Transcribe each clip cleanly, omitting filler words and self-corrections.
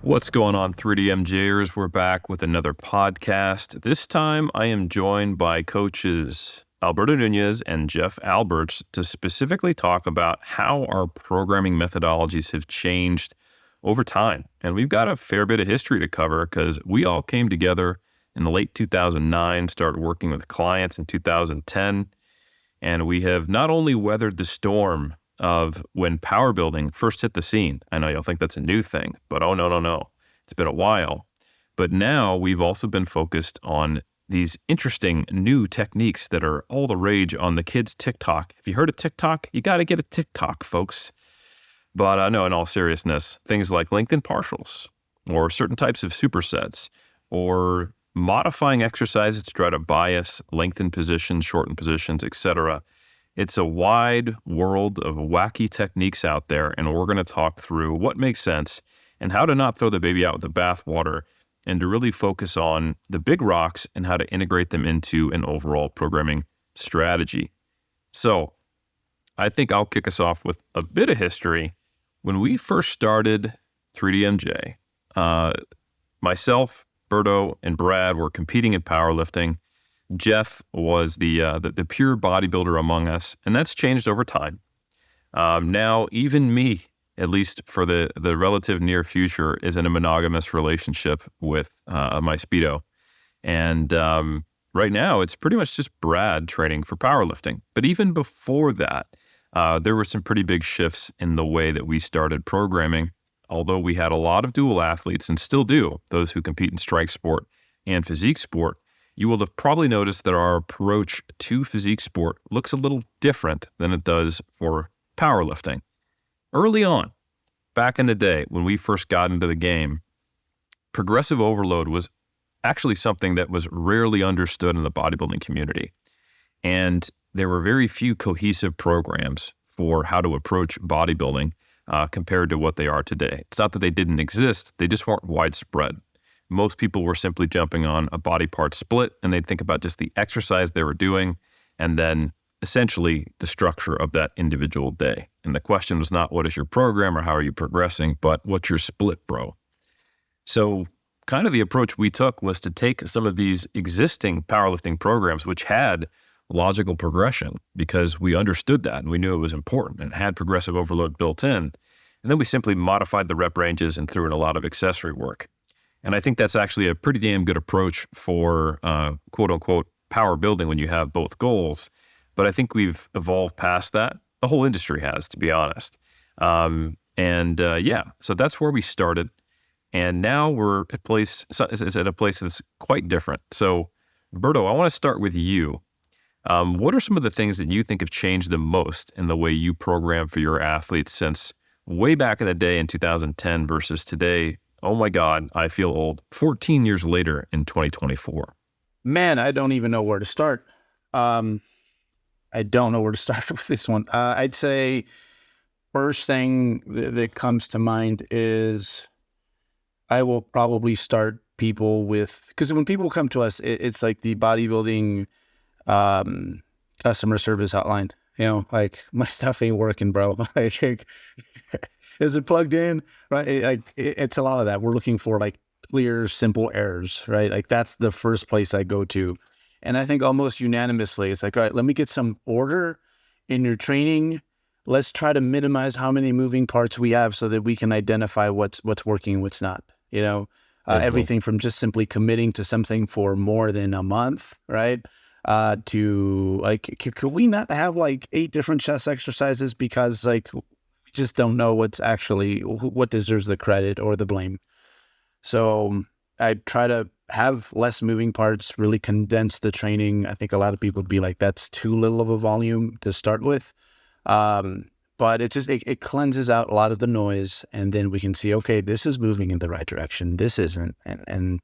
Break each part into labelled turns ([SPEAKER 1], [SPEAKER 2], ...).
[SPEAKER 1] What's going on, 3DMJers? We're back with another podcast. This time, I am joined by coaches Alberto Nunez and Jeff Alberts to specifically talk about how our programming methodologies have changed over time. And we've got a fair bit of history to cover because we all came together in the late 2009, started working with clients in 2010, and we have not only weathered the storm of when power building first hit the scene. I know you'll think that's a new thing, but no. It's been a while. But now we've also been focused on these interesting new techniques that are all the rage on the kids' TikTok. If you heard of TikTok, you got to get a TikTok, folks. But no, in all seriousness, things like lengthened partials or certain types of supersets or modifying exercises to try to bias lengthen positions, shorten positions, etc. It's a wide world of wacky techniques out there, and we're going to talk through what makes sense and how to not throw the baby out with the bathwater and to really focus on the big rocks and how to integrate them into an overall programming strategy. So I think I'll kick us off with a bit of history. When we first started 3DMJ, myself, Berto, and Brad were competing in powerlifting. Jeff was the pure bodybuilder among us, and that's changed over time. Now, even me, at least for the relative near future, is in a monogamous relationship with my Speedo. And right now, it's pretty much just Brad training for powerlifting. But even before that, there were some pretty big shifts in the way that we started programming, although we had a lot of dual athletes and still do, those who compete in strike sport and physique sport. You will have probably noticed that our approach to physique sport looks a little different than it does for powerlifting. Early on, back in the day when we first got into the game, progressive overload was actually something that was rarely understood in the bodybuilding community. And there were very few cohesive programs for how to approach bodybuilding compared to what they are today. It's not that they didn't exist, they just weren't widespread. Most people were simply jumping on a body part split, and they'd think about just the exercise they were doing and then essentially the structure of that individual day. And the question was not what is your program or how are you progressing, but what's your split, bro? So kind of the approach we took was to take some of these existing powerlifting programs, which had logical progression because we understood that and we knew it was important and had progressive overload built in. And then we simply modified the rep ranges and threw in a lot of accessory work. And I think that's actually a pretty damn good approach for quote unquote power building when you have both goals. But I think we've evolved past that. The whole industry has, to be honest. So that's where we started. And now we're at a place that's quite different. So, Berto, I want to start with you. What are some of the things that you think have changed the most in the way you program for your athletes since way back in the day in 2010 versus today? Oh my God, I feel old. 14 years later in 2024.
[SPEAKER 2] Man, I don't even know where to start. I don't know where to start with this one. I'd say first thing that comes to mind is I will probably start people with, because when people come to us, it's like the bodybuilding customer service hotline. You know, like my stuff ain't working, bro. Like, is it plugged in? Right? It's a lot of that. We're looking for like clear, simple errors, right? Like that's the first place I go to. And I think almost unanimously, it's like, all right, let me get some order in your training. Let's try to minimize how many moving parts we have so that we can identify what's working and what's not. You know, everything from just simply committing to something for more than a month, right? To like, could we not have like 8 different chest exercises because like we just don't know what deserves the credit or the blame. So I try to have less moving parts, really condense the training. I think a lot of people would be like, that's too little of a volume to start with. But it cleanses out a lot of the noise, and then we can see, okay, this is moving in the right direction. This isn't. And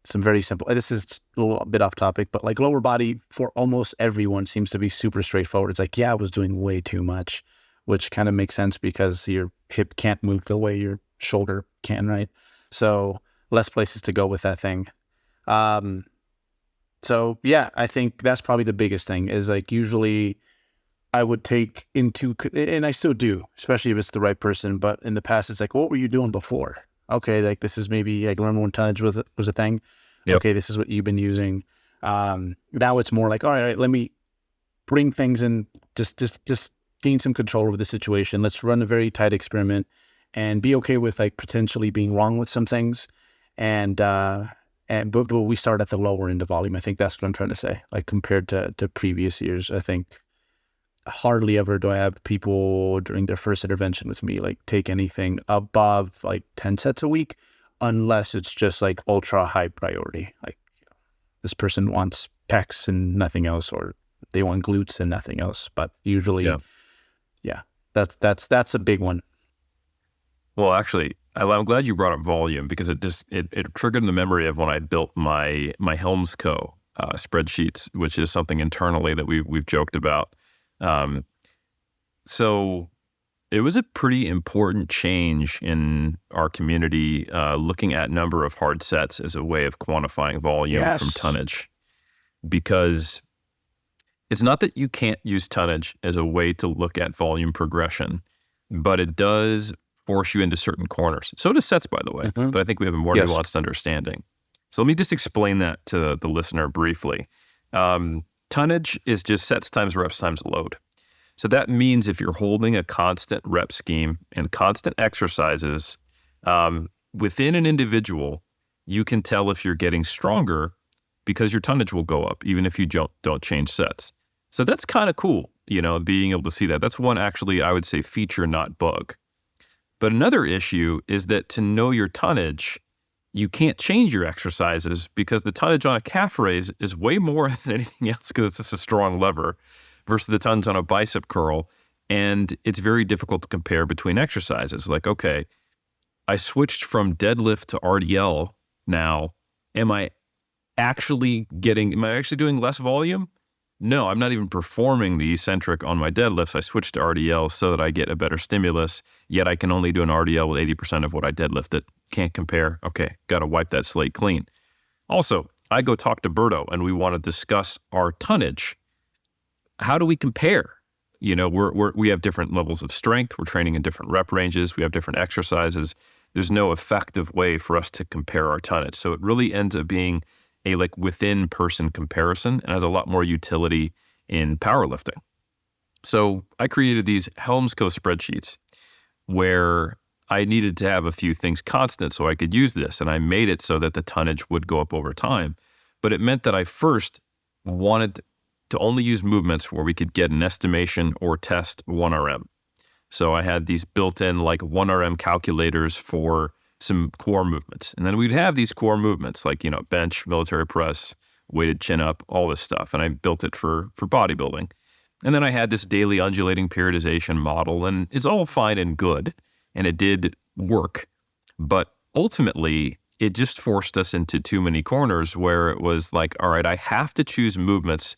[SPEAKER 2] some very simple, this is a little bit off topic, but like lower body for almost everyone seems to be super straightforward. It's like, yeah, I was doing way too much, which kind of makes sense because your hip can't move the way your shoulder can, right? So less places to go with that thing. So yeah, I think that's probably the biggest thing is like usually I would take into, and I still do, especially if it's the right person. But in the past, it's like, what were you doing before? Okay, like this is maybe like remember when tonnage was a thing.
[SPEAKER 1] Yep.
[SPEAKER 2] Okay, this is what you've been using. Now it's more like, all right, let me bring things in, just gain some control over the situation. Let's run a very tight experiment and be okay with like potentially being wrong with some things. But we start at the lower end of volume. I think that's what I'm trying to say. Like compared to previous years, I think hardly ever do I have people during their first intervention with me like take anything above like 10 sets a week, unless it's just like ultra high priority. Like this person wants pecs and nothing else, or they want glutes and nothing else. But usually, yeah, that's a big one.
[SPEAKER 1] Well, actually, I'm glad you brought up volume because it triggered the memory of when I built my Helms Co. Spreadsheets, which is something internally that we've joked about. So it was a pretty important change in our community, looking at number of hard sets as a way of quantifying volume from tonnage, because it's not that you can't use tonnage as a way to look at volume progression, but it does force you into certain corners. So does sets, by the way, but I think we have a more nuanced understanding. So let me just explain that to the listener briefly. Tonnage is just sets times reps times load. So that means if you're holding a constant rep scheme and constant exercises within an individual, you can tell if you're getting stronger because your tonnage will go up, even if you don't change sets. So that's kind of cool, being able to see that. That's one actually, I would say, feature, not bug. But another issue is that to know your tonnage, you can't change your exercises because the tonnage on a calf raise is way more than anything else because it's just a strong lever versus the tonnage on a bicep curl. And it's very difficult to compare between exercises. Like, okay, I switched from deadlift to RDL now. Am I actually doing less volume? No, I'm not even performing the eccentric on my deadlifts. I switched to RDL so that I get a better stimulus, yet I can only do an RDL with 80% of what I deadlifted. Can't compare. Okay, got to wipe that slate clean. Also, I go talk to Berto and we want to discuss our tonnage. How do we compare? We have different levels of strength. We're training in different rep ranges. We have different exercises. There's no effective way for us to compare our tonnage. So it really ends up being a within person comparison and has a lot more utility in powerlifting. So I created these Helms Co. spreadsheets where I needed to have a few things constant so I could use this. And I made it so that the tonnage would go up over time. But it meant that I first wanted to only use movements where we could get an estimation or test 1RM. So I had these built-in 1RM calculators for some core movements. And then we'd have these core movements like, bench, military press, weighted chin up, all this stuff. And I built it for bodybuilding. And then I had this daily undulating periodization model, and it's all fine and good. And it did work. But ultimately, it just forced us into too many corners where it was like, all right, I have to choose movements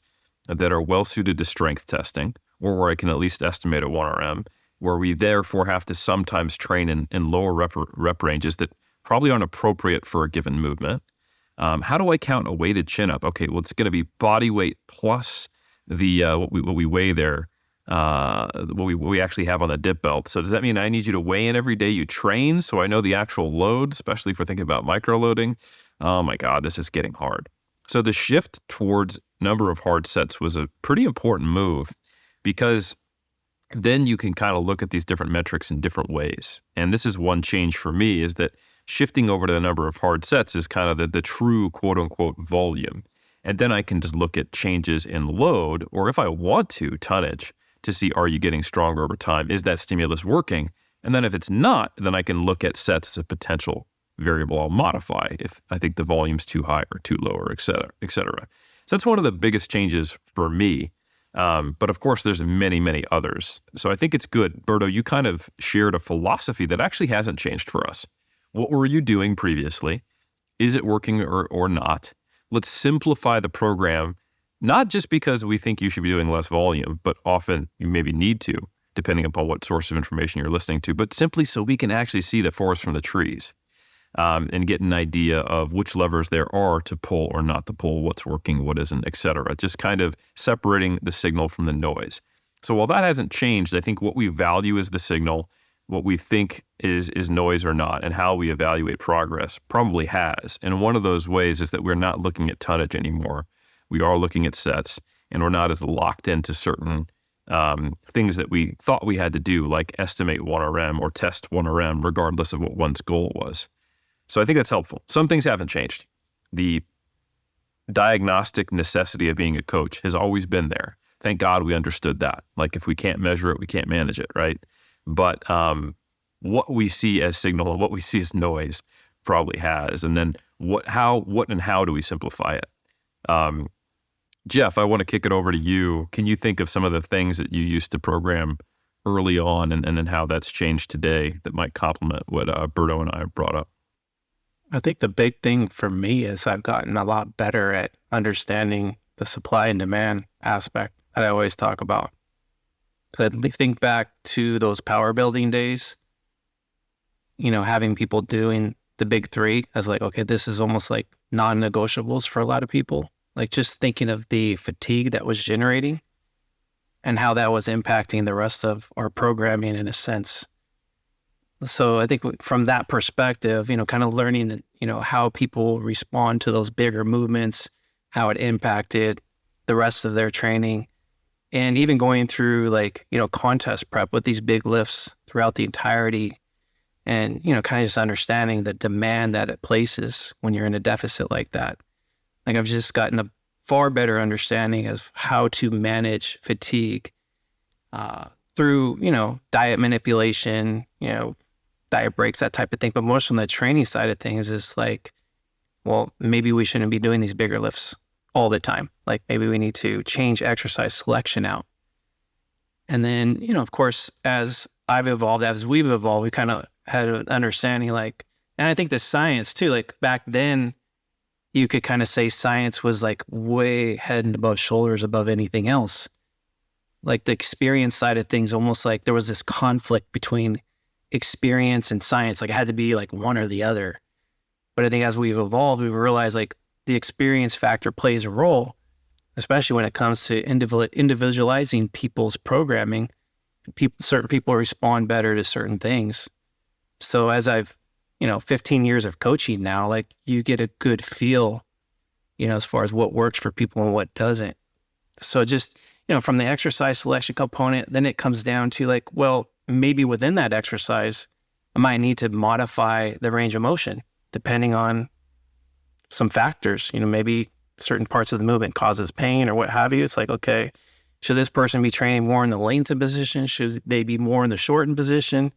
[SPEAKER 1] that are well suited to strength testing, or where I can at least estimate a 1RM, where we therefore have to sometimes train in lower rep ranges that probably aren't appropriate for a given movement. How do I count a weighted chin up? Okay, well, it's going to be body weight plus the what we weigh there, what we actually have on the dip belt. So does that mean I need you to weigh in every day you train so I know the actual load, especially if we're thinking about micro loading? Oh my God, this is getting hard. So the shift towards number of hard sets was a pretty important move because then you can kind of look at these different metrics in different ways. And this is one change for me, is that shifting over to the number of hard sets is kind of the true quote unquote volume. And then I can just look at changes in load, or if I want to, tonnage, to see, are you getting stronger over time? Is that stimulus working? And then if it's not, then I can look at sets as a potential variable I'll modify if I think the volume's too high or too low, or et cetera, et cetera. So that's one of the biggest changes for me. But of course, there's many, many others. So I think it's good. Berto, you kind of shared a philosophy that actually hasn't changed for us. What were you doing previously? Is it working or not? Let's simplify the program, not just because we think you should be doing less volume, but often you maybe need to, depending upon what source of information you're listening to, but simply so we can actually see the forest from the trees. and get an idea of which levers there are to pull or not to pull, what's working, what isn't, et cetera. Just kind of separating the signal from the noise. So while that hasn't changed, I think what we value is the signal, what we think is noise or not, and how we evaluate progress probably has. And one of those ways is that we're not looking at tonnage anymore. We are looking at sets, and we're not as locked into certain things that we thought we had to do, like estimate 1RM or test 1RM, regardless of what one's goal was. So I think that's helpful. Some things haven't changed. The diagnostic necessity of being a coach has always been there. Thank God we understood that. Like, if we can't measure it, we can't manage it, right? But what we see as signal and what we see as noise probably has. And then what and how do we simplify it? Jeff, I want to kick it over to you. Can you think of some of the things that you used to program early on and then how that's changed today that might complement what Berto and I brought up?
[SPEAKER 3] I think the big thing for me is I've gotten a lot better at understanding the supply and demand aspect that I always talk about. Because I think back to those power building days, having people doing the big three as like, okay, this is almost like non-negotiables for a lot of people. Like, just thinking of the fatigue that was generating and how that was impacting the rest of our programming in a sense. So I think from that perspective, kind of learning, how people respond to those bigger movements, how it impacted the rest of their training, and even going through contest prep with these big lifts throughout the entirety, and, kind of just understanding the demand that it places when you're in a deficit like that. Like, I've just gotten a far better understanding of how to manage fatigue through, diet manipulation, diet breaks, that type of thing. But most on the training side of things is like, well, maybe we shouldn't be doing these bigger lifts all the time. Like, maybe we need to change exercise selection out. And then, of course, as I've evolved, as we've evolved, we kind of had an understanding, and I think the science too, like back then, you could kind of say science was like way head and above shoulders above anything else. Like, the experience side of things, almost like there was this conflict between experience and science. Like, it had to be like one or the other. But I think as we've evolved, we've realized like the experience factor plays a role, especially when it comes to individualizing people's programming. Certain people respond better to certain things. So as I've 15 years of coaching now, like, you get a good feel, as far as what works for people and what doesn't. So just, from the exercise selection component, then it comes down to like, well, maybe within that exercise, I might need to modify the range of motion depending on some factors. Maybe certain parts of the movement causes pain or what have you. It's like, okay, should this person be training more in the lengthened position? Should they be more in the shortened position?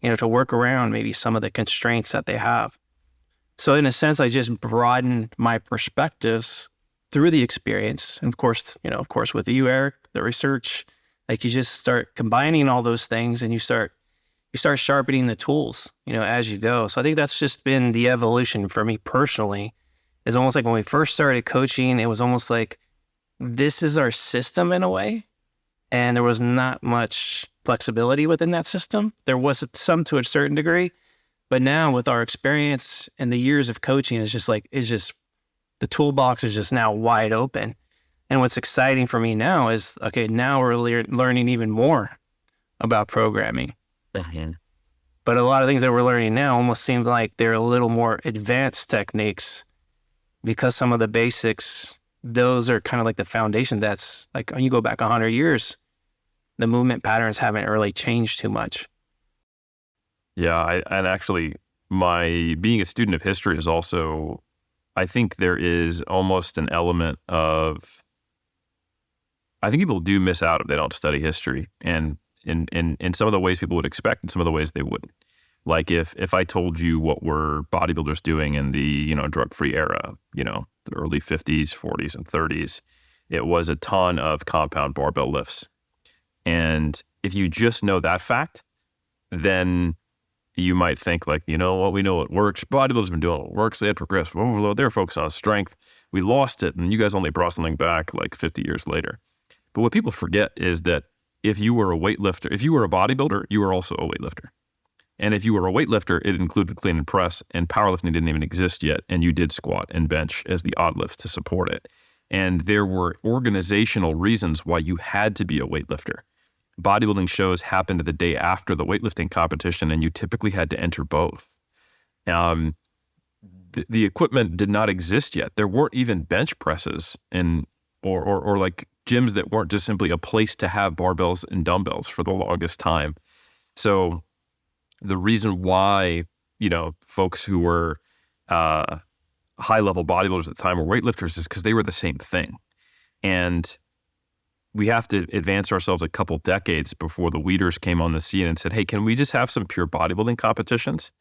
[SPEAKER 3] To work around maybe some of the constraints that they have. So in a sense, I just broaden my perspectives through the experience. And of course, with you, Eric, the research, like, you just start combining all those things and you start sharpening the tools, as you go. So I think that's just been the evolution for me personally. It's almost like when we first started coaching, it was almost like, this is our system in a way. And there was not much flexibility within that system. There was some to a certain degree, but now with our experience and the years of coaching, it's just the toolbox is just now wide open. And what's exciting for me now is, okay, now we're learning even more about programming.
[SPEAKER 1] Mm-hmm.
[SPEAKER 3] But a lot of things that we're learning now almost seem like they're a little more advanced techniques, because some of the basics, those are kind of like the foundation. That's like, when you go back 100 years, the movement patterns haven't really changed too much.
[SPEAKER 1] Yeah, and actually, my being a student of history is also, I think there is almost an element of, I think people do miss out if they don't study history, and in some of the ways people would expect, and some of the ways they wouldn't. Like, if I told you what were bodybuilders doing in the drug-free era, the early 50s, 40s, and 30s, it was a ton of compound barbell lifts. And if you just know that fact, then you might think like, we know what works. Bodybuilders have been doing what works. They had progressive overload. They're focused on strength. We lost it, and you guys only brought something back like 50 years later. But what people forget is that if you were a weightlifter, if you were a bodybuilder, you were also a weightlifter. And if you were a weightlifter, it included clean and press, and powerlifting didn't even exist yet. And you did squat and bench as the odd lifts to support it. And there were organizational reasons why you had to be a weightlifter. Bodybuilding shows happened the day after the weightlifting competition, and you typically had to enter both. The equipment did not exist yet. There weren't even bench presses or like gyms that weren't just simply a place to have barbells and dumbbells for the longest time. So the reason why, folks who were high-level bodybuilders at the time were weightlifters is because they were the same thing. And we have to advance ourselves a couple decades before the weeders came on the scene and said, hey, can we just have some pure bodybuilding competitions?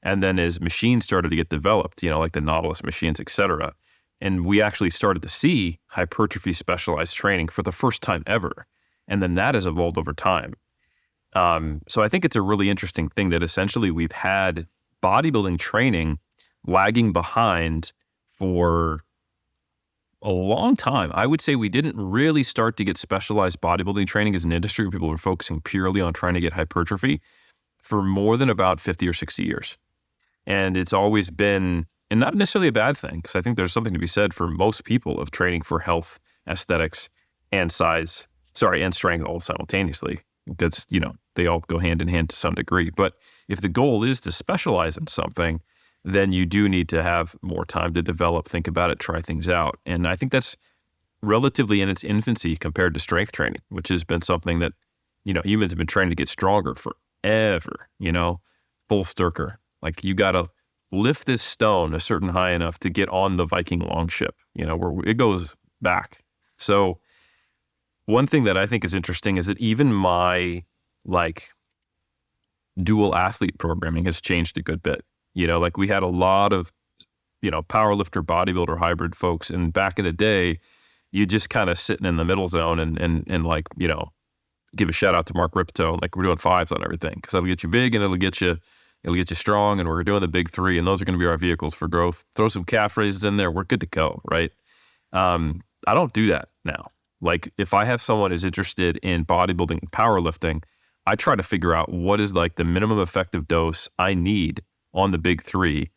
[SPEAKER 1] And then as machines started to get developed, like the Nautilus machines, et cetera, and we actually started to see hypertrophy specialized training for the first time ever. And then that has evolved over time. So I think it's a really interesting thing that essentially we've had bodybuilding training lagging behind for a long time. I would say we didn't really start to get specialized bodybuilding training as an industry where people were focusing purely on trying to get hypertrophy for more than about 50 or 60 years. And it's always been, and not necessarily a bad thing, because I think there's something to be said for most people of training for health, aesthetics, and strength all simultaneously. Because, they all go hand in hand to some degree. But if the goal is to specialize in something, then you do need to have more time to develop, think about it, try things out. And I think that's relatively in its infancy compared to strength training, which has been something that, humans have been trying to get stronger forever, full Sturker. Like you got to lift this stone a certain high enough to get on the Viking longship, where it goes back. So one thing that I think is interesting is that even my dual athlete programming has changed a good bit. Like we had a lot of, powerlifter, bodybuilder, hybrid folks. And back in the day, you just kind of sitting in the middle zone and give a shout out to Mark Ripto. Like we're doing fives on everything because that'll get you big and it'll get you strong. And we're doing the big three. And those are going to be our vehicles for growth. Throw some calf raises in there. We're good to go. Right. I don't do that now. Like if I have someone who's interested in bodybuilding and powerlifting, I try to figure out what is like the minimum effective dose I need on the big three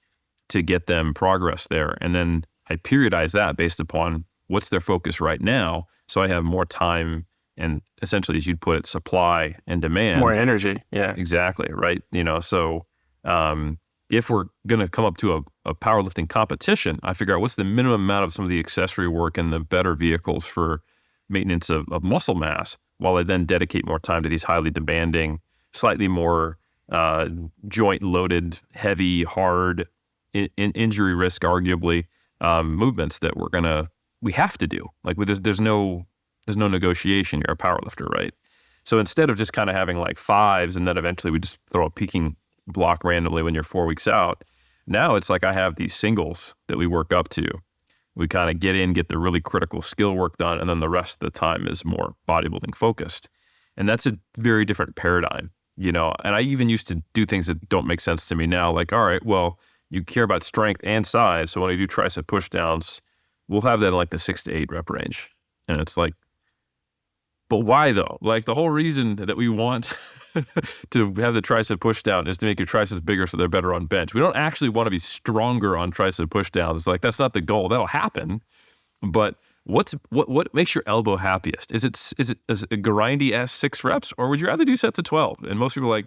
[SPEAKER 1] to get them progress there. And then I periodize that based upon what's their focus right now. So I have more time and essentially, as you'd put it, supply and demand.
[SPEAKER 3] More energy. Yeah,
[SPEAKER 1] exactly. Right. So if we're going to come up to a powerlifting competition, I figure out what's the minimum amount of some of the accessory work and the better vehicles for maintenance of muscle mass, while I then dedicate more time to these highly demanding, slightly more joint loaded, heavy, hard, injury risk, arguably, movements that we have to do. Like there's no negotiation. You're a powerlifter, right? So instead of just kind of having like fives and then eventually we just throw a peaking block randomly when you're 4 weeks out, now it's like I have these singles that we work up to. We kind of get the really critical skill work done, and then the rest of the time is more bodybuilding focused. And that's a very different paradigm, And I even used to do things that don't make sense to me now. Like, all right, well, you care about strength and size. So when I do tricep push downs, we'll have that in like the 6 to 8 rep range. And it's like, but why though? Like the whole reason that we want to have the tricep push down is to make your triceps bigger so they're better on bench. We don't actually want to be stronger on tricep push downs. Like that's not the goal. That'll happen. But what makes your elbow happiest? Is it a grindy ass 6 reps, or would you rather do sets of 12? And most people are like,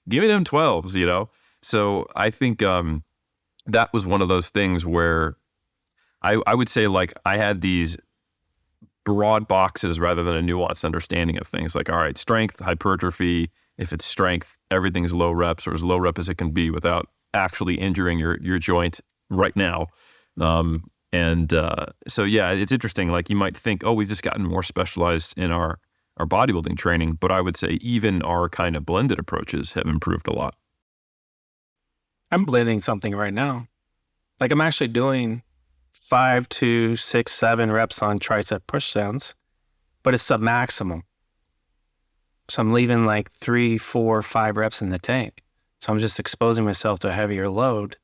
[SPEAKER 1] give me them 12s, So I think that was one of those things where I would say like I had these broad boxes rather than a nuanced understanding of things. Like, all right, strength, hypertrophy. If it's strength, everything's low reps or as low rep as it can be without actually injuring your joint right now. So yeah, it's interesting. Like you might think, oh, we've just gotten more specialized in our bodybuilding training, but I would say even our kind of blended approaches have improved a lot.
[SPEAKER 3] I'm blending something right now. Like I'm actually doing 5 to 6, 7 reps on tricep push downs, but it's submaximal. So I'm leaving like 3, 4, 5 reps in the tank. So I'm just exposing myself to a heavier load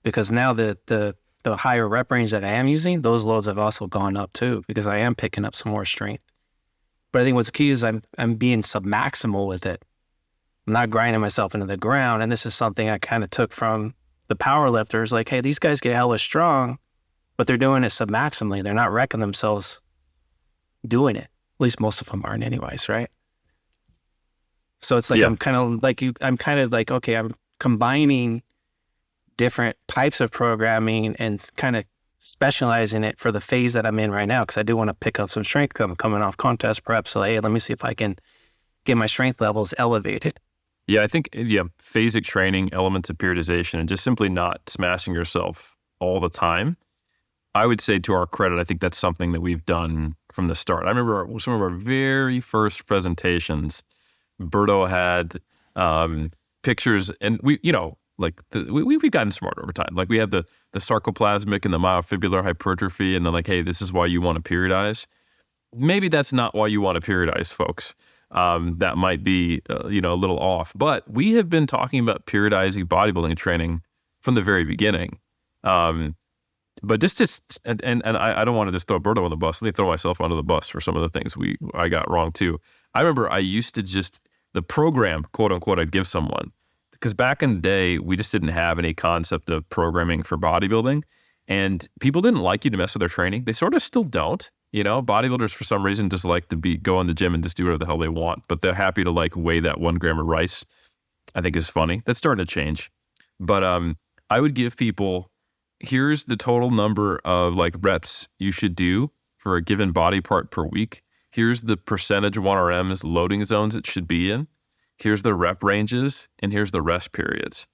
[SPEAKER 3] because now the higher rep range that I am using, those loads have also gone up too because I am picking up some more strength. But I think what's key is I'm being submaximal with it. I'm not grinding myself into the ground. And this is something I kind of took from the power lifters. Like, hey, these guys get hella strong, but they're doing it submaximally. They're not wrecking themselves doing it. At least most of them aren't anyways, right? So it's like, I'm kind of like, okay, I'm combining different types of programming and kind of specializing it for the phase that I'm in right now. Cause I do want to pick up some strength. I'm coming off contest prep. So, hey, let me see if I can get my strength levels elevated.
[SPEAKER 1] Yeah, I think, phasic training, elements of periodization, and just simply not smashing yourself all the time. I would say, to our credit, I think that's something that we've done from the start. I remember some of our very first presentations, Berto had pictures, and we've gotten smarter over time. Like, we had the sarcoplasmic and the myofibrillar hypertrophy, and then like, hey, this is why you want to periodize. Maybe that's not why you want to periodize, folks. That might be, a little off. But we have been talking about periodizing bodybuilding training from the very beginning. But and I don't want to just throw Berto on the bus. Let me throw myself under the bus for some of the things I got wrong too. I remember I used to the program, quote unquote, I'd give someone, because back in the day, we just didn't have any concept of programming for bodybuilding, and people didn't like you to mess with their training. They sort of still don't. Bodybuilders for some reason just like to go in the gym and just do whatever the hell they want, but they're happy to like weigh that 1 gram of rice. I think is funny. That's starting to change. But I would give people, here's the total number of like reps you should do for a given body part per week. Here's the percentage 1RMs loading zones it should be in. Here's the rep ranges, and here's the rest periods.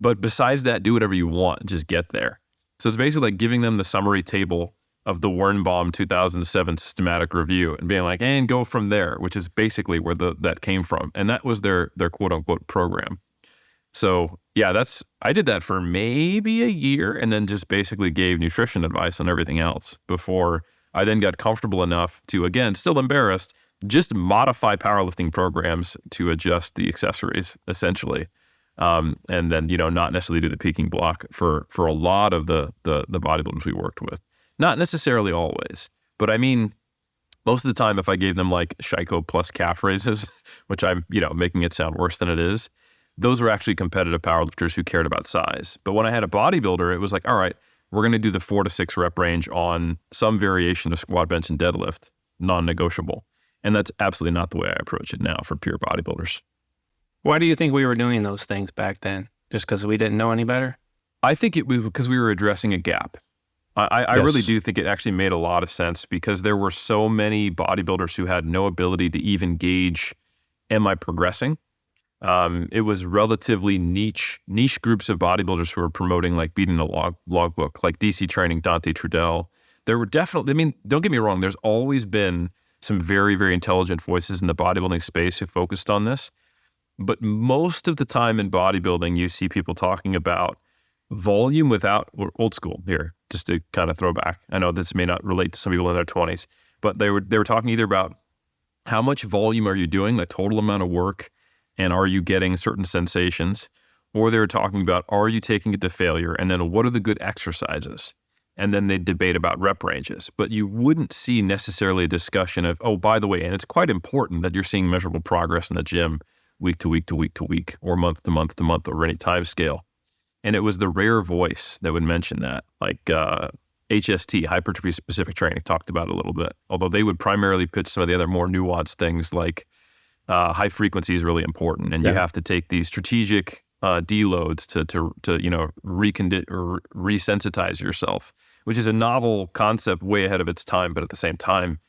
[SPEAKER 1] But besides that, do whatever you want. Just get there. So it's basically like giving them the summary table of the Wernbaum 2007 systematic review and being like, and go from there, which is basically where that came from. And that was their quote unquote program. So yeah, I did that for maybe a year, and then just basically gave nutrition advice on everything else before I then got comfortable enough to, again, still embarrassed, just modify powerlifting programs to adjust the accessories essentially. And then, not necessarily do the peaking block for a lot of the bodybuilders we worked with. Not necessarily always, but I mean, most of the time, if I gave them like Shiko plus calf raises, which I'm, making it sound worse than it is, those were actually competitive powerlifters who cared about size. But when I had a bodybuilder, it was like, all right, we're going to do the 4 to 6 rep range on some variation of squat, bench, and deadlift, non-negotiable. And that's absolutely not the way I approach it now for pure bodybuilders.
[SPEAKER 3] Why do you think we were doing those things back then? Just because we didn't know any better?
[SPEAKER 1] I think it was because we were addressing a gap. I
[SPEAKER 2] Yes.
[SPEAKER 1] really do think it actually made a lot of sense, because there were so many bodybuilders who had no ability to even gauge, am I progressing? It was relatively niche groups of bodybuilders who were promoting like beating the logbook, like DC Training, Dante Trudell. There were definitely, don't get me wrong, there's always been some very, very intelligent voices in the bodybuilding space who focused on this. But most of the time in bodybuilding, you see people talking about volume without, or old school here, just to kind of throw back. I know this may not relate to some people in their 20s, but they were talking either about how much volume are you doing, the total amount of work, and are you getting certain sensations, or they were talking about, are you taking it to failure, and then what are the good exercises? And then they debate about rep ranges. But you wouldn't see necessarily a discussion of, oh, by the way, and it's quite important that you're seeing measurable progress in the gym week to week to week to week, or month to month to month, over any time scale. And it was the rare voice that would mention that, like HST, hypertrophy specific training, talked about it a little bit, although they would primarily pitch some of the other more nuanced things like high frequency is really important, and you have to take these strategic deloads to resensitize yourself, which is a novel concept way ahead of its time, but at the same time,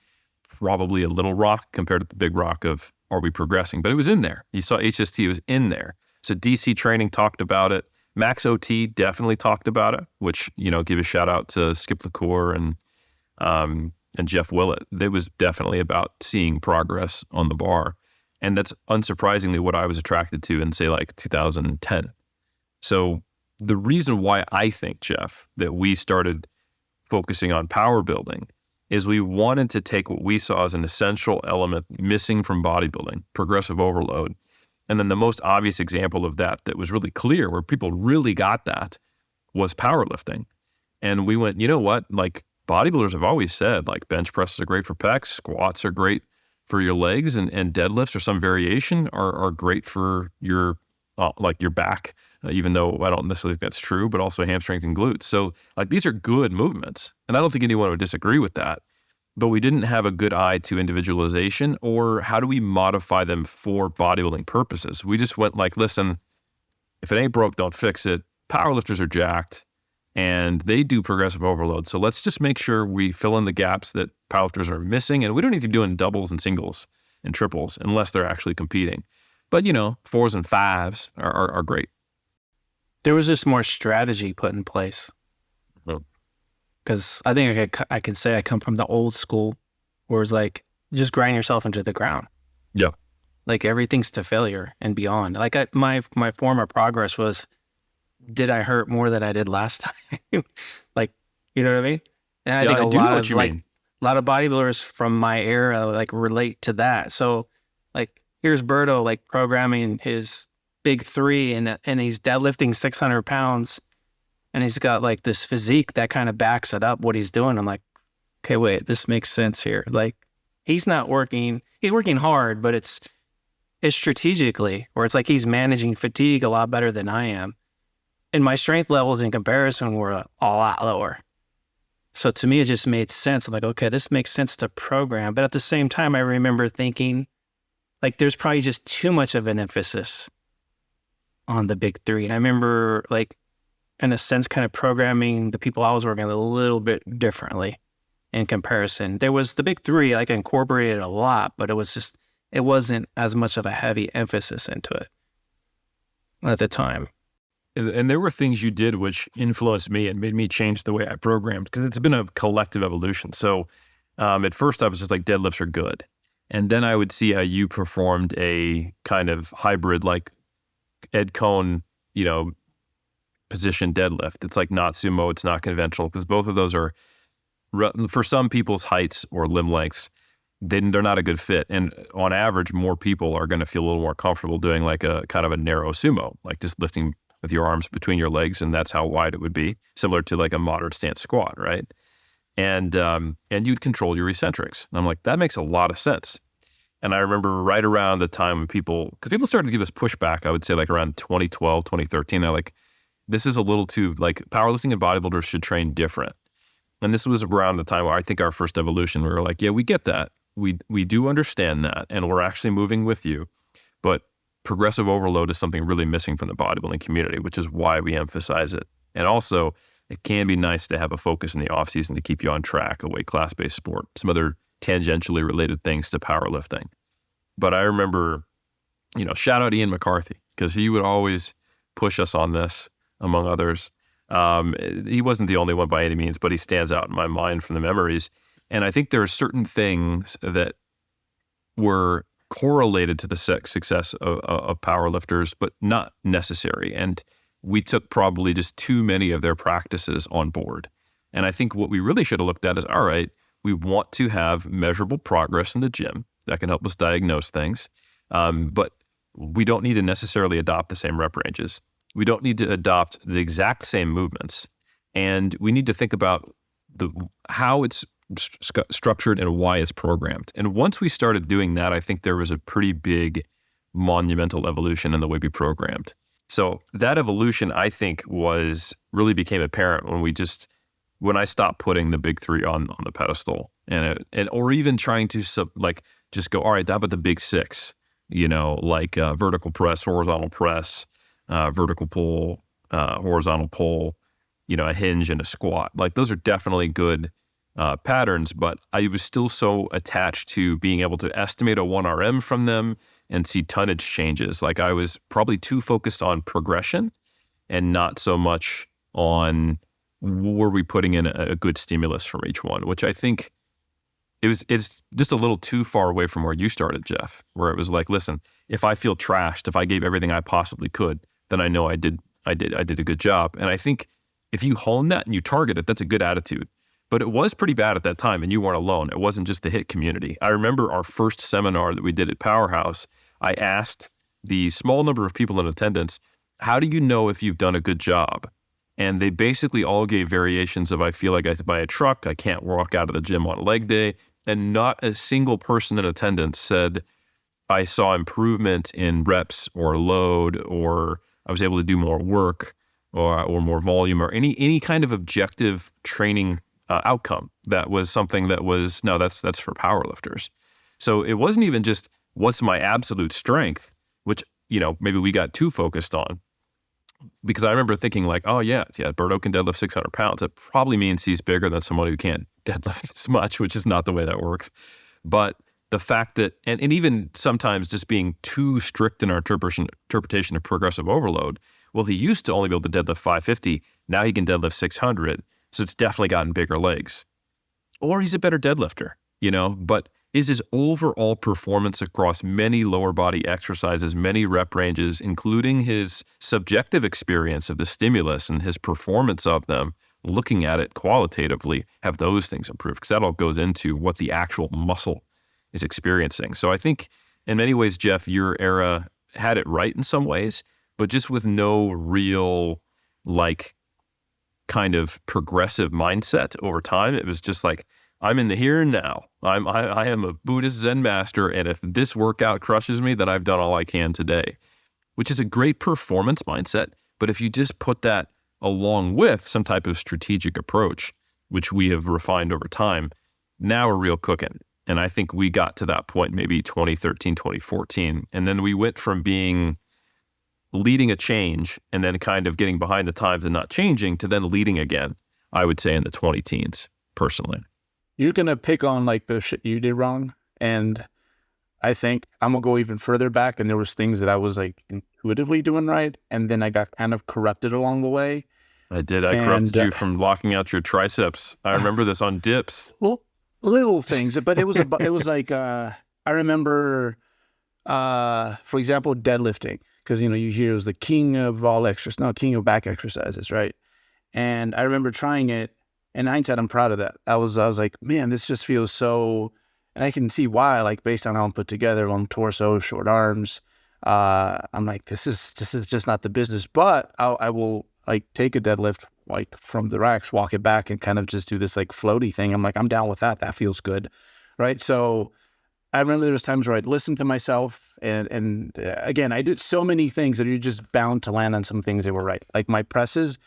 [SPEAKER 1] probably a little rock compared to the big rock of, are we progressing? But it was in there. You saw HST, it was in there. So DC Training talked about it. Max OT definitely talked about it, which, give a shout out to Skip LaCour and Jeff Willett. It was definitely about seeing progress on the bar. And that's unsurprisingly what I was attracted to in, say, like 2010. So the reason why I think, Jeff, that we started focusing on power building is we wanted to take what we saw as an essential element missing from bodybuilding, progressive overload. And then the most obvious example of that was really clear, where people really got that, was powerlifting. And we went, you know what? Like, bodybuilders have always said, like, bench presses are great for pecs, squats are great for your legs, and deadlifts or some variation are great for your like your back, even though I don't necessarily think that's true, but also hamstrings and glutes. So like these are good movements, and I don't think anyone would disagree with that. But we didn't have a good eye to individualization or how do we modify them for bodybuilding purposes. We just went like, listen, if it ain't broke, don't fix it. Powerlifters are jacked and they do progressive overload. So let's just make sure we fill in the gaps that powerlifters are missing. And we don't need to be doing doubles and singles and triples unless they're actually competing. But, you know, 4s and 5s are great.
[SPEAKER 3] There was just more strategy put in place. Because I think I can say I come from the old school where it's like, just grind yourself into the ground.
[SPEAKER 1] Yeah.
[SPEAKER 3] Like everything's to failure and beyond. Like my form of progress was, did I hurt more than I did last time? Like, you know what I mean? And I think a lot of bodybuilders from my era like relate to that. So like here's Berto like programming his big 3 and he's deadlifting 600 pounds and he's got like this physique that kind of backs it up what he's doing. I'm like, okay, wait, this makes sense here. Like he's working hard, but it's strategically, or it's like he's managing fatigue a lot better than I am. And my strength levels in comparison were a lot lower. So to me, it just made sense. I'm like, okay, this makes sense to program. But at the same time, I remember thinking like there's probably just too much of an emphasis on the big 3. And I remember like, in a sense, kind of programming the people I was working with a little bit differently in comparison. There was the big 3, like I incorporated a lot, but it wasn't as much of a heavy emphasis into it at the time.
[SPEAKER 1] And there were things you did which influenced me and made me change the way I programmed, because it's been a collective evolution. So at first I was just like, deadlifts are good. And then I would see how you performed a kind of hybrid, like Ed Cohn, you know, position deadlift. It's like not sumo, it's not conventional, because both of those are, for some people's heights or limb lengths, they're not a good fit. And on average, more people are going to feel a little more comfortable doing like a kind of a narrow sumo, like just lifting with your arms between your legs, and that's how wide it would be, similar to like a moderate stance squat, right? And you'd control your eccentrics. And I'm like, that makes a lot of sense. And I remember right around the time when people started to give us pushback, I would say like around 2012, 2013, they're like, this is a little too, like powerlifting and bodybuilders should train different. And this was around the time where I think our first evolution, we were like, yeah, we get that. We do understand that. And we're actually moving with you. But progressive overload is something really missing from the bodybuilding community, which is why we emphasize it. And also, it can be nice to have a focus in the off season to keep you on track, a weight class-based sport, some other tangentially related things to powerlifting. But I remember, you know, shout out Ian McCarthy, because he would always push us on this, among others. He wasn't the only one by any means, but he stands out in my mind from the memories. And I think there are certain things that were correlated to the success of powerlifters, but not necessary. And we took probably just too many of their practices on board. And I think what we really should have looked at is, all right, we want to have measurable progress in the gym that can help us diagnose things. But we don't need to necessarily adopt the same rep ranges. We don't need to adopt the exact same movements. And we need to think about how it's structured and why it's programmed. And once we started doing that, I think there was a pretty big monumental evolution in the way we programmed. So that evolution, I think, really became apparent when I stopped putting the big 3 on the pedestal, or even trying to just go, all right, how about the big 6? You know, like vertical press, horizontal press, vertical pull, horizontal pull, you know, a hinge and a squat. Like those are definitely good patterns, but I was still so attached to being able to estimate a 1RM from them and see tonnage changes. Like I was probably too focused on progression and not so much on were we putting in a good stimulus from each one, which I think it's just a little too far away from where you started, Jeff, where it was like, listen, if I feel trashed, if I gave everything I possibly could, then I know I did a good job. And I think if you hone that and you target it, that's a good attitude. But it was pretty bad at that time, and you weren't alone. It wasn't just the HIIT community. I remember our first seminar that we did at Powerhouse, I asked the small number of people in attendance, how do you know if you've done a good job? And they basically all gave variations of, I feel like I buy a truck, I can't walk out of the gym on leg day, And not a single person in attendance said, I saw improvement in reps or load, or I was able to do more work or more volume, or any kind of objective training outcome. That was something that was, no, that's for powerlifters. So it wasn't even just what's my absolute strength, which, maybe we got too focused on. Because I remember thinking like, oh yeah, Alberto can deadlift 600 pounds. It probably means he's bigger than someone who can't deadlift as much, which is not the way that works. But the fact that, and even sometimes just being too strict in our interpretation of progressive overload, well, he used to only be able to deadlift 550. Now he can deadlift 600. So it's definitely gotten bigger legs. Or he's a better deadlifter, but is his overall performance across many lower body exercises, many rep ranges, including his subjective experience of the stimulus and his performance of them, looking at it qualitatively, have those things improved? Because that all goes into what the actual muscle is experiencing. So I think in many ways, Jeff, your era had it right in some ways, but just with no real kind of progressive mindset over time. It was just like, I'm in the here and now. I am a Buddhist Zen master, and if this workout crushes me, then I've done all I can today, which is a great performance mindset. But if you just put that along with some type of strategic approach, which we have refined over time, now we're real cooking. And I think we got to that point maybe 2013, 2014. And then we went from being leading a change and then kind of getting behind the times and not changing to then leading again, I would say in the 20 teens, personally.
[SPEAKER 2] You're going to pick on the shit you did wrong. And I think I'm going to go even further back. And there was things that I was intuitively doing right. And then I got kind of corrupted along the way.
[SPEAKER 1] I did. I corrupted you from locking out your triceps. I remember this on dips.
[SPEAKER 2] Well, little things, but it was I remember, for example, deadlifting, because, you hear it was the king of all king of back exercises. Right. And I remember trying it. In hindsight, I'm proud of that. I was like, man, this just feels so, and I can see why, based on how I'm put together, long torso, short arms. I'm like, this is just not the business, but I will take a deadlift, from the racks, walk it back and kind of just do this floaty thing. I'm like, I'm down with that. That feels good. Right. So I remember there was times where I'd listen to myself and again, I did so many things that you're just bound to land on some things that were right. Like my presses,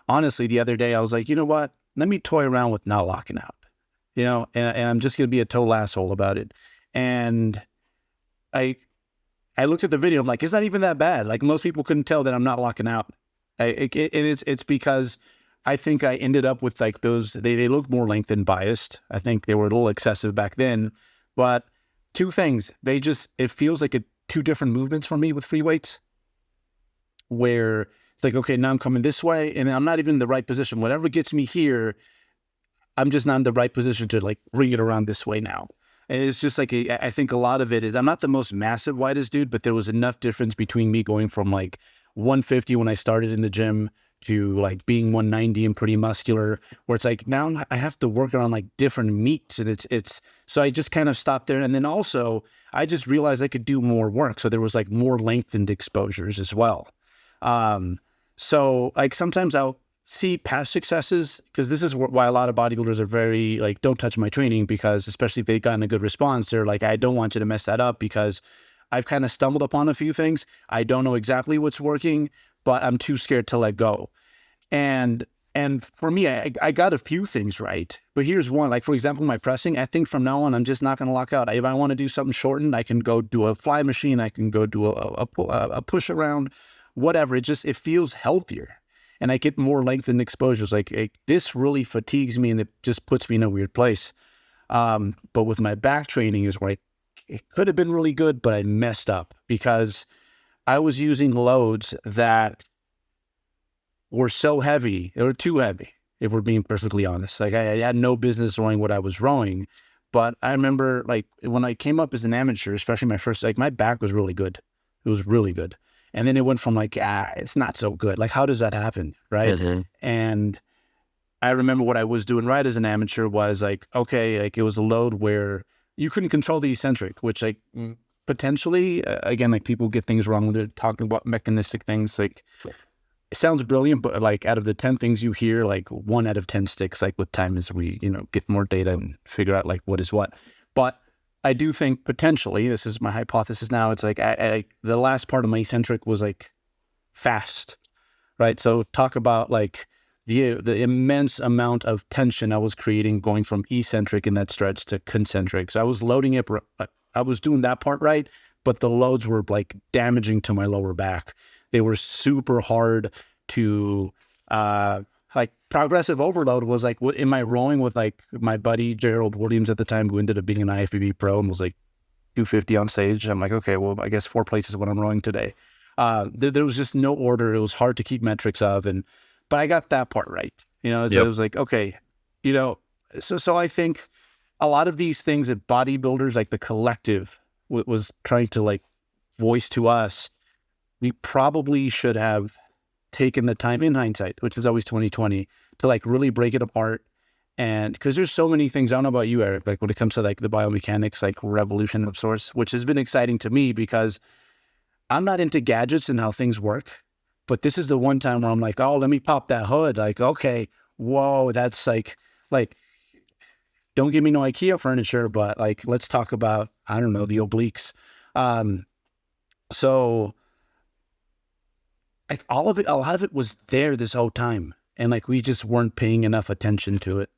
[SPEAKER 2] honestly, the other day, I was like, you know what? Let me toy around with not locking out, and I'm just going to be a total asshole about it. And I looked at the video. I'm like, it's not even that bad. Most people couldn't tell that I'm not locking out. It's because I think I ended up with those, they look more lengthened biased. I think they were a little excessive back then, but two things, it feels like two different movements for me with free weights, where it's okay, now I'm coming this way and I'm not even in the right position. Whatever gets me here, I'm just not in the right position to bring it around this way now. And it's just I think a lot of it is, I'm not the most massive widest dude, but there was enough difference between me going from 150 when I started in the gym to being 190 and pretty muscular, where it's now I have to work around different meats, and it's so I just kind of stopped there. And then also I just realized I could do more work. So there was more lengthened exposures as well. So sometimes I'll see past successes, because this is why a lot of bodybuilders are very don't touch my training, because especially if they've gotten a good response, they're I don't want you to mess that up, because I've kind of stumbled upon a few things. I don't know exactly what's working, but I'm too scared to let go. And for me, I got a few things right, but here's one, for example, my pressing, I think from now on, I'm just not going to lock out. If I want to do something shortened, I can go do a fly machine. I can go do a push around, whatever. It feels healthier, and I get more lengthened exposures. This really fatigues me, and it just puts me in a weird place. But with my back training is where it could have been really good, but I messed up because I was using loads that were so heavy. They were too heavy, if we're being perfectly honest. I had no business rowing what I was rowing. But I remember when I came up as an amateur, especially my first, my back was really good. It was really good. And then it went from it's not so good. How does that happen? Right. Mm-hmm. And I remember what I was doing right as an amateur was okay, it was a load where you couldn't control the eccentric, which potentially, again, people get things wrong when they're talking about mechanistic things. Sure. It sounds brilliant, but out of the 10 things you hear, 1 out of 10 sticks, with time as we, get more data and figure out what is what. But I do think potentially, this is my hypothesis now, it's like the last part of my eccentric was like fast, right? So talk about like the immense amount of tension I was creating going from eccentric in that stretch to concentric. So I was loading it, I was doing that part right, but the loads were like damaging to my lower back. They were super hard to, like progressive overload was like, am I rowing with like my buddy Gerald Williams at the time, who ended up being an IFBB pro and was like 250 on stage. I'm like, okay, well, I guess 4 places is what I'm rowing today. There was just no order. It was hard to keep metrics of, but I got that part right. You know, it was like, okay, you know, so I think a lot of these things that bodybuilders, like the collective was trying to like voice to us, we probably should have taken the time in hindsight, which is always 2020, to like really break it apart. And because there's so many things, I don't know about you, Eric, like when it comes to like the biomechanics, like revolution of sorts, which has been exciting to me because I'm not into gadgets and how things work, but this is the one time where I'm like, oh, let me pop that hood. Like, okay, whoa, that's like, don't give me no IKEA furniture, but like, let's talk about, I don't know, the obliques. So like a lot of it was there this whole time. And like, we just weren't paying enough attention to it,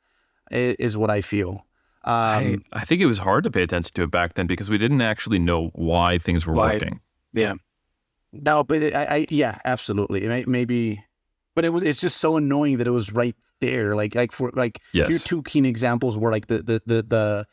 [SPEAKER 2] is what I feel.
[SPEAKER 1] I think it was hard to pay attention to it back then because we didn't actually know why things were working.
[SPEAKER 2] Yeah. No, but yeah, absolutely. Maybe, but it's just so annoying that it was right there. Here, two keen examples were like the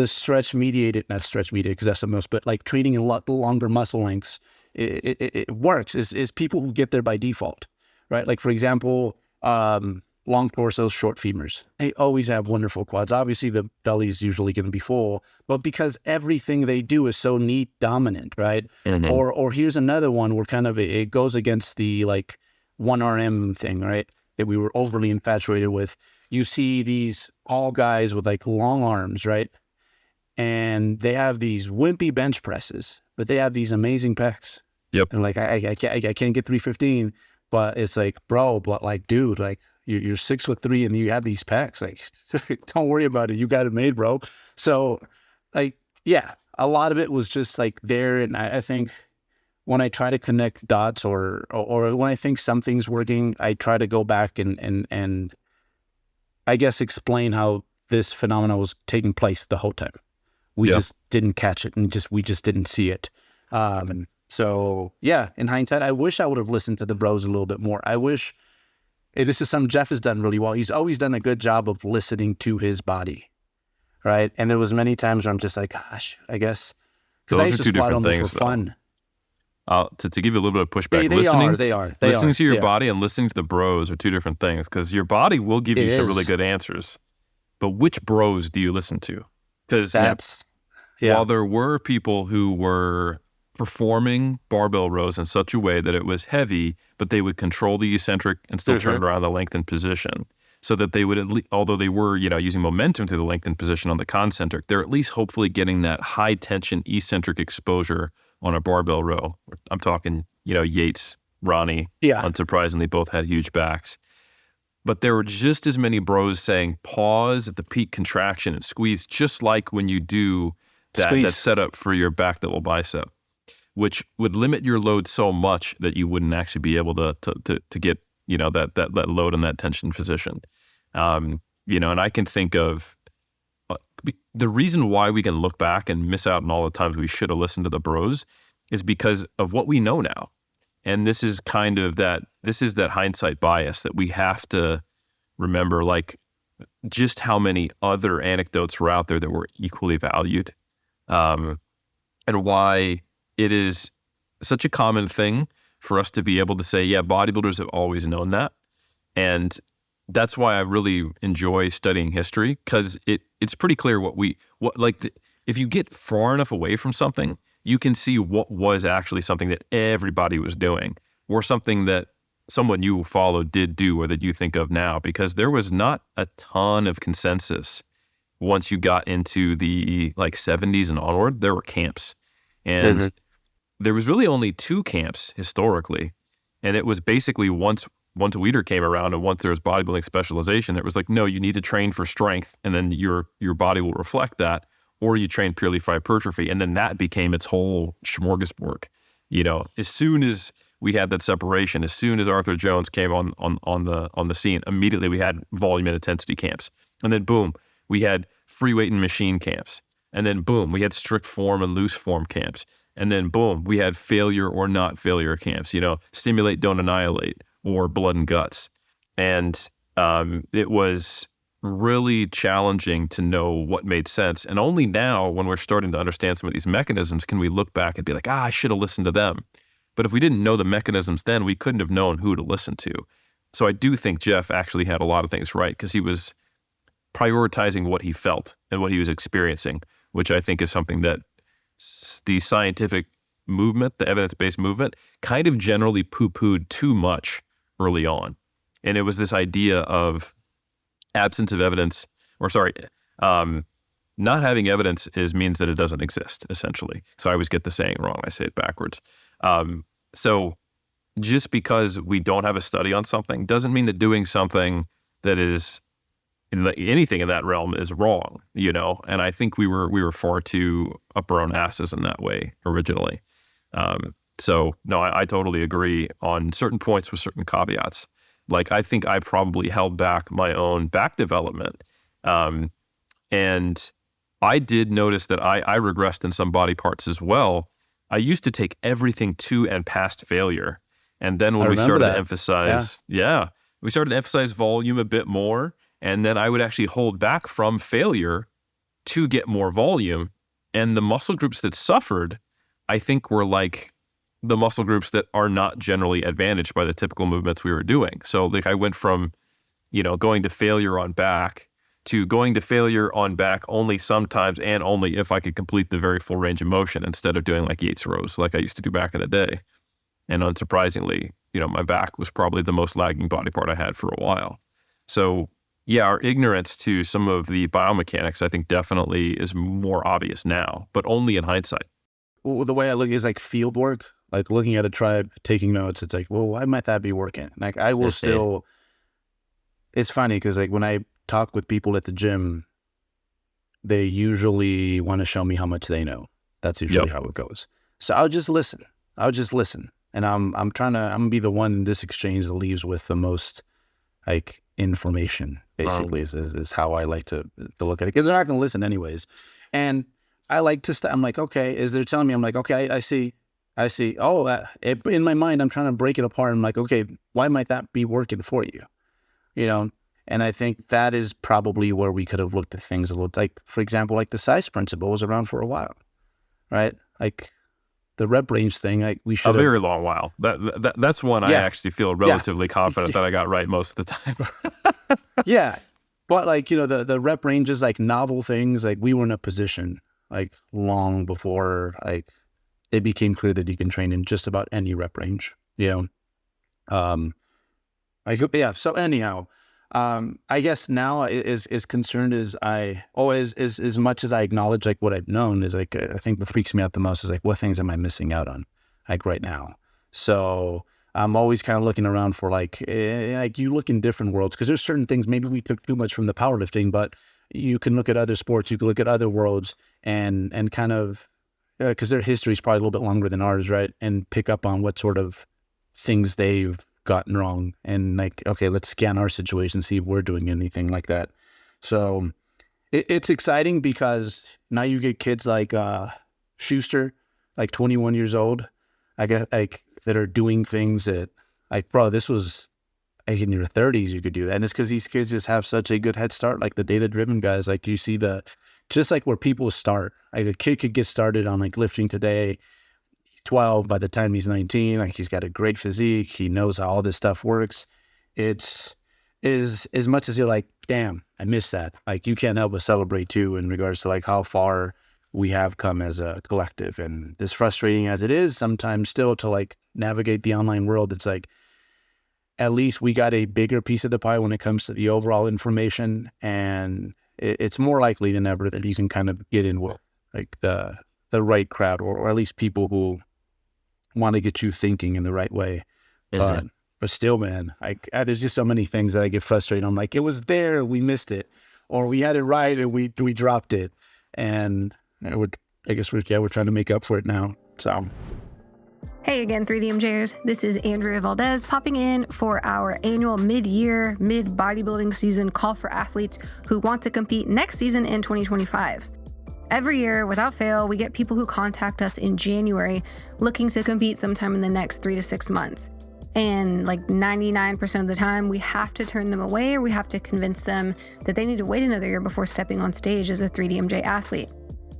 [SPEAKER 2] stretch mediated, not stretch mediated because that's the most, but like training in longer muscle lengths. It works is people who get there by default, right? Like for example, long torsos, short femurs. They always have wonderful quads. Obviously the belly is usually going to be full, but because everything they do is so knee dominant, right? Mm-hmm. Or here's another one where kind of it goes against the like 1RM thing, right? That we were overly infatuated with. You see these all guys with like long arms, right? And they have these wimpy bench presses, but they have these amazing pecs.
[SPEAKER 1] Yep.
[SPEAKER 2] And like, I can't get 315, but it's like, bro, but like, dude, like you're 6'3" and you have these pecs. Like, don't worry about it. You got it made, bro. So like, yeah, a lot of it was just like there. And I think when I try to connect dots or when I think something's working, I try to go back and I guess explain how this phenomenon was taking place the whole time. We just didn't catch it and we just didn't see it. So yeah, in hindsight, I wish I would have listened to the bros a little bit more. I wish this is something Jeff has done really well. He's always done a good job of listening to his body. Right. And there was many times where I'm just like, gosh, I guess because I used to squat on them for fun.
[SPEAKER 1] To give you a little bit of pushback, listening to your body and listening to the bros are two different things because your body will give you some really good answers. But which bros do you listen to? Because while there were people who were performing barbell rows in such a way that it was heavy, but they would control the eccentric and still turn it around the lengthened position, so that they would at least, although they were using momentum through the lengthened position on the concentric, they're at least hopefully getting that high tension eccentric exposure on a barbell row. I'm talking Yates, Ronnie, unsurprisingly both had huge backs. But there were just as many bros saying pause at the peak contraction and squeeze, just like when you do that setup for your back double bicep, which would limit your load so much that you wouldn't actually be able to get that load in that tension position. And I can think of the reason why we can look back and miss out on all the times we should have listened to the bros is because of what we know now. And this is that hindsight bias that we have to remember, like just how many other anecdotes were out there that were equally valued, and why it is such a common thing for us to be able to say, yeah, bodybuilders have always known that. And that's why I really enjoy studying history, because it's pretty clear if you get far enough away from something, you can see what was actually something that everybody was doing, or something that someone you followed did do, or that you think of now, because there was not a ton of consensus. Once you got into the 70s and onward, there were camps. And there was really only two camps historically. And it was basically once Weider came around and once there was bodybuilding specialization, it was like, no, you need to train for strength and then your body will reflect that. or you trained purely for hypertrophy. And then that became its whole smorgasbord. As soon as we had that separation, as soon as Arthur Jones came on the scene, immediately we had volume and intensity camps. And then boom, we had free weight and machine camps. And then boom, we had strict form and loose form camps. And then boom, we had failure or not failure camps, stimulate, don't annihilate, or blood and guts. And it was really challenging to know what made sense. And only now, when we're starting to understand some of these mechanisms, can we look back and be like, I should have listened to them. But if we didn't know the mechanisms then, we couldn't have known who to listen to. So I do think Jeff actually had a lot of things right, because he was prioritizing what he felt and what he was experiencing, which I think is something that the scientific movement, the evidence-based movement, kind of generally poo-pooed too much early on. And it was this idea of absence of evidence, not having evidence means that it doesn't exist, essentially. So I always get the saying wrong. I say it backwards. So just because we don't have a study on something doesn't mean that doing something that is anything in that realm is wrong, And I think we were far too up our own asses in that way originally. So no, I totally agree on certain points with certain caveats. Like, I think I probably held back my own back development. And I did notice that I regressed in some body parts as well. I used to take everything to and past failure. And then when we started to emphasize, we started to emphasize volume a bit more. And then I would actually hold back from failure to get more volume. And the muscle groups that suffered, I think, were like the muscle groups that are not generally advantaged by the typical movements we were doing. So like I went from, going to failure on back to going to failure on back only sometimes and only if I could complete the very full range of motion instead of doing like Yates rows like I used to do back in the day. And unsurprisingly, my back was probably the most lagging body part I had for a while. So yeah, our ignorance to some of the biomechanics, I think, definitely is more obvious now, but only in hindsight.
[SPEAKER 2] Well, the way I look is like field work, like looking at a tribe, taking notes. It's like, well, why might that be working? Like I will still, it's funny because like when I talk with people at the gym, they usually want to show me how much they know. That's usually how it goes. So I'll just listen. And I'm gonna be the one in this exchange that leaves with the most like information, basically, is how I like to look at it, because they're not going to listen anyways. And I like to I'm like, okay, is they're telling me, I'm like, okay, I see. Oh, in my mind, I'm trying to break it apart. I'm like, okay, why might that be working for you? And I think that is probably where we could have looked at things a little, like, for example, like the size principle was around for a while, right? Like the rep range thing, like we should
[SPEAKER 1] a very long while. That's one I actually feel relatively confident that I got right most of the time.
[SPEAKER 2] Yeah. But like, the rep ranges, like novel things, like we were in a position like long before like it became clear that you can train in just about any rep range, So anyhow, I guess now is concerned as I always is as much as I acknowledge like what I've known is like I think what freaks me out the most is like what things am I missing out on like right now. So I'm always kind of looking around for like you look in different worlds, because there's certain things maybe we took too much from the powerlifting, but you can look at other sports, you can look at other worlds and kind of because their history is probably a little bit longer than ours, right? And pick up on what sort of things they've gotten wrong, and like, okay, let's scan our situation, see if we're doing anything like that. So it's exciting because now you get kids like Schuster, like 21 years old, I guess, like that are doing things that like, bro, this was like in your 30s you could do that. And it's because these kids just have such a good head start, like the data-driven guys. Like you see just like where people start, like a kid could get started on like lifting today, 12 by the time he's 19, like he's got a great physique, he knows how all this stuff works. It's as much as you're like, damn, I missed that, like you can't help but celebrate too in regards to like how far we have come as a collective. And as frustrating as it is sometimes still to like navigate the online world, it's like at least we got a bigger piece of the pie when it comes to the overall information, and it's more likely than ever that you can kind of get in with like the right crowd, or at least people who want to get you thinking in the right way. But still, man, like there's just so many things that I get frustrated. I'm like, it was there, we missed it, or we had it right and we dropped it. And I guess we're trying to make up for it now. So.
[SPEAKER 4] Hey again, 3DMJers. This is Andrea Valdez popping in for our annual mid-year, mid-bodybuilding season call for athletes who want to compete next season in 2025. Every year, without fail, we get people who contact us in January looking to compete sometime in the next 3 to 6 months. And like 99% of the time, we have to turn them away, or we have to convince them that they need to wait another year before stepping on stage as a 3DMJ athlete.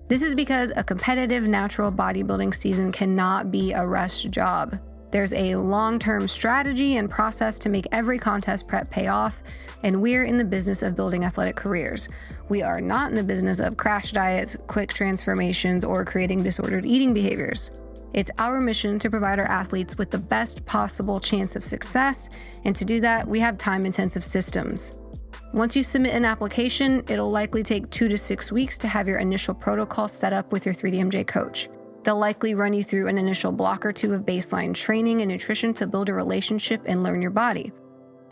[SPEAKER 4] This is because a competitive natural bodybuilding season cannot be a rush job. There's a long-term strategy and process to make every contest prep pay off, and we're in the business of building athletic careers. We are not in the business of crash diets, quick transformations, or creating disordered eating behaviors. It's our mission to provide our athletes with the best possible chance of success, and to do that, we have time-intensive systems. Once you submit an application, it'll likely take 2 to 6 weeks to have your initial protocol set up with your 3DMJ coach. They'll likely run you through an initial block or 2 of baseline training and nutrition to build a relationship and learn your body.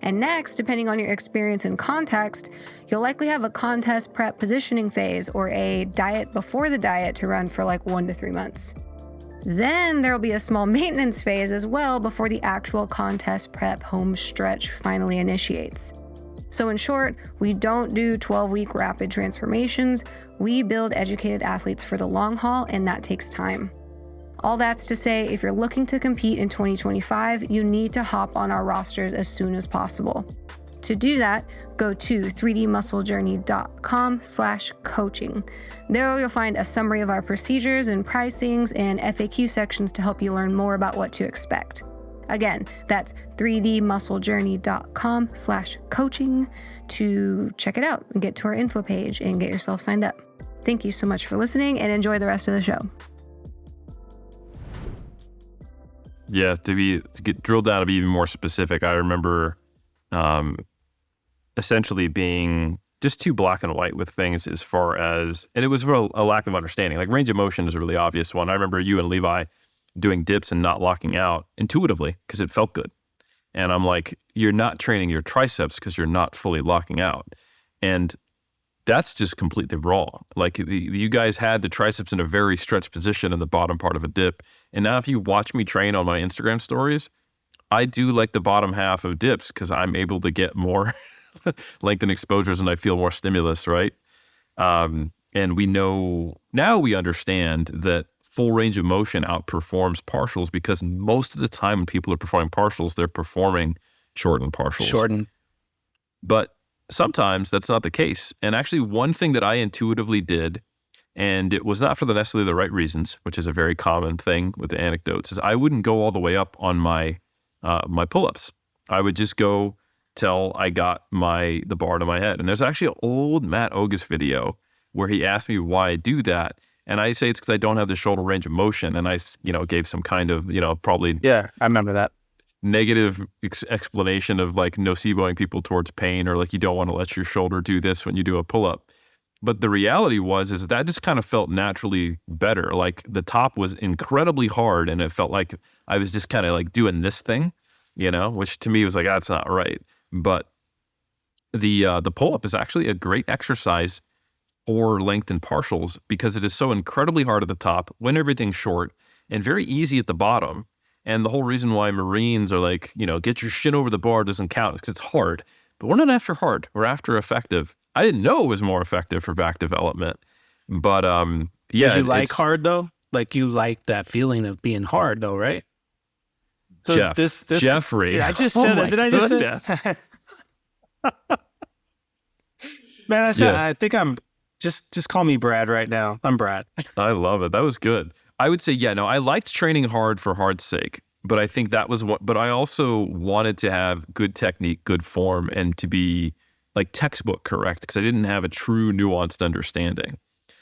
[SPEAKER 4] And next, depending on your experience and context, you'll likely have a contest prep positioning phase or a diet before the diet to run for like 1 to 3 months. Then there'll be a small maintenance phase as well before the actual contest prep home stretch finally initiates. So in short, we don't do 12-week rapid transformations. We build educated athletes for the long haul, and that takes time. All that's to say, if you're looking to compete in 2025, you need to hop on our rosters as soon as possible. To do that, go to 3dmusclejourney.com/coaching. There you'll find a summary of our procedures and pricings and FAQ sections to help you learn more about what to expect. Again, that's 3dmusclejourney.com/coaching to check it out and get to our info page and get yourself signed up. Thank you so much for listening, and enjoy the rest of the show.
[SPEAKER 1] Yeah, to get drilled down to be even more specific, I remember essentially being just too black and white with things as far as, and it was for a lack of understanding. Like range of motion is a really obvious one. I remember you and Levi doing dips and not locking out intuitively because it felt good. And I'm like, you're not training your triceps because you're not fully locking out. And that's just completely wrong. Like you guys had the triceps in a very stretched position in the bottom part of a dip. And now if you watch me train on my Instagram stories, I do like the bottom half of dips because I'm able to get more lengthened exposures and I feel more stimulus, right? And we know, now we understand that full range of motion outperforms partials because most of the time when people are performing partials, they're performing shortened partials. But sometimes that's not the case. And actually one thing that I intuitively did, and it was not for necessarily the right reasons, which is a very common thing with the anecdotes, is I wouldn't go all the way up on my my pull-ups. I would just go till I got the bar to my head. And there's actually an old Matt Ogus video where he asked me why I do that. And I say it's because I don't have the shoulder range of motion. And I, gave some kind of, probably
[SPEAKER 2] Yeah, I remember that.
[SPEAKER 1] negative explanation of like noceboing people towards pain, or like you don't want to let your shoulder do this when you do a pull-up. But the reality is that just kind of felt naturally better. Like the top was incredibly hard and it felt like I was just kind of like doing this thing, which to me was like, that's not right. But the pull-up is actually a great exercise for lengthened partials because it is so incredibly hard at the top when everything's short and very easy at the bottom. And the whole reason why Marines are like, get your shin over the bar doesn't count because it's hard. But we're not after hard. We're after effective. I didn't know it was more effective for back development. But
[SPEAKER 5] Did you like hard though? Like you like that feeling of being hard though, right?
[SPEAKER 1] So Jeffrey.
[SPEAKER 5] Yeah, I just said that. Did I just say that? Man, I think I'm just call me Brad right now. I'm Brad.
[SPEAKER 1] I love it. That was good. I would say, I liked training hard for hard's sake, but I think that was but I also wanted to have good technique, good form, and to be like textbook correct because I didn't have a true nuanced understanding.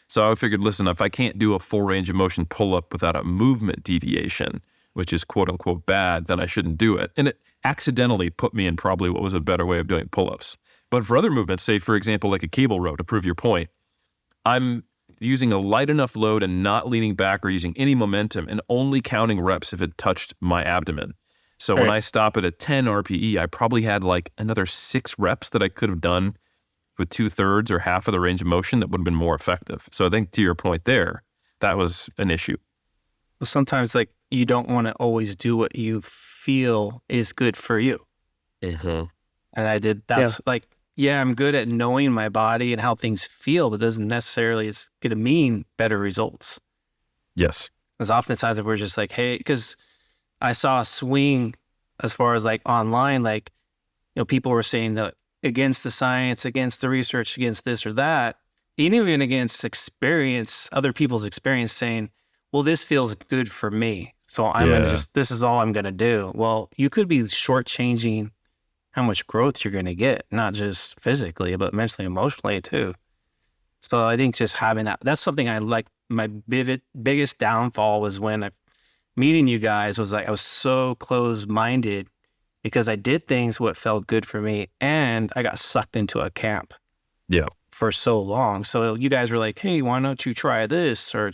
[SPEAKER 1] So I figured, listen, if I can't do a full range of motion pull-up without a movement deviation, which is quote unquote bad, then I shouldn't do it. And it accidentally put me in probably what was a better way of doing pull-ups. But for other movements, say for example, like a cable row, to prove your point, I'm using a light enough load and not leaning back or using any momentum and only counting reps if it touched my abdomen. So when I stop at a 10 RPE, I probably had like another 6 reps that I could have done with 2/3 or half of the range of motion that would have been more effective. So I think to your point there, that was an issue.
[SPEAKER 3] Well, sometimes like you don't want to always do what you feel is good for you. And that's like, yeah, I'm good at knowing my body and how things feel, but doesn't necessarily, it's going to mean better results.
[SPEAKER 1] Yes.
[SPEAKER 3] Because oftentimes if we're just like, hey, because I saw a swing as far as like online, like, you know, people were saying that against the science, against the research, against this or that, even against experience, other people's experience, saying, well, this feels good for me. So I'm going to this is all I'm going to do. Well, you could be shortchanging how much growth you're going to get, not just physically, but mentally, emotionally too. So I think just having that's something I like. My biggest downfall was when meeting you guys was like, I was so closed-minded because I did things what felt good for me, and I got sucked into a camp for so long. So you guys were like, hey, why don't you try this or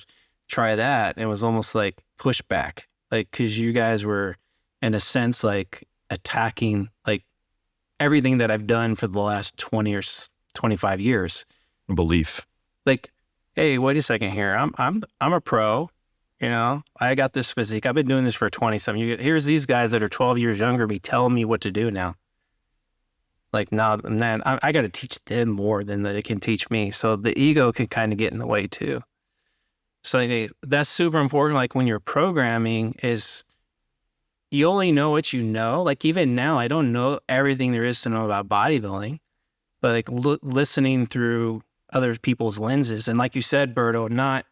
[SPEAKER 3] try that? And it was almost like pushback, like, because you guys were in a sense like attacking like everything that I've done for the last 20 or 25 years.
[SPEAKER 1] Belief.
[SPEAKER 3] Like, hey, wait a second here. I'm a pro. You know, I got this physique. I've been doing this for 27 years. Here's these guys that are 12 years younger than me telling me what to do now. Like, now, man, I got to teach them more than they can teach me. So the ego can kind of get in the way too. So that's super important. Like when you're programming is you only know what you know. Like even now, I don't know everything there is to know about bodybuilding, but like listening through other people's lenses. And like you said, Berto, not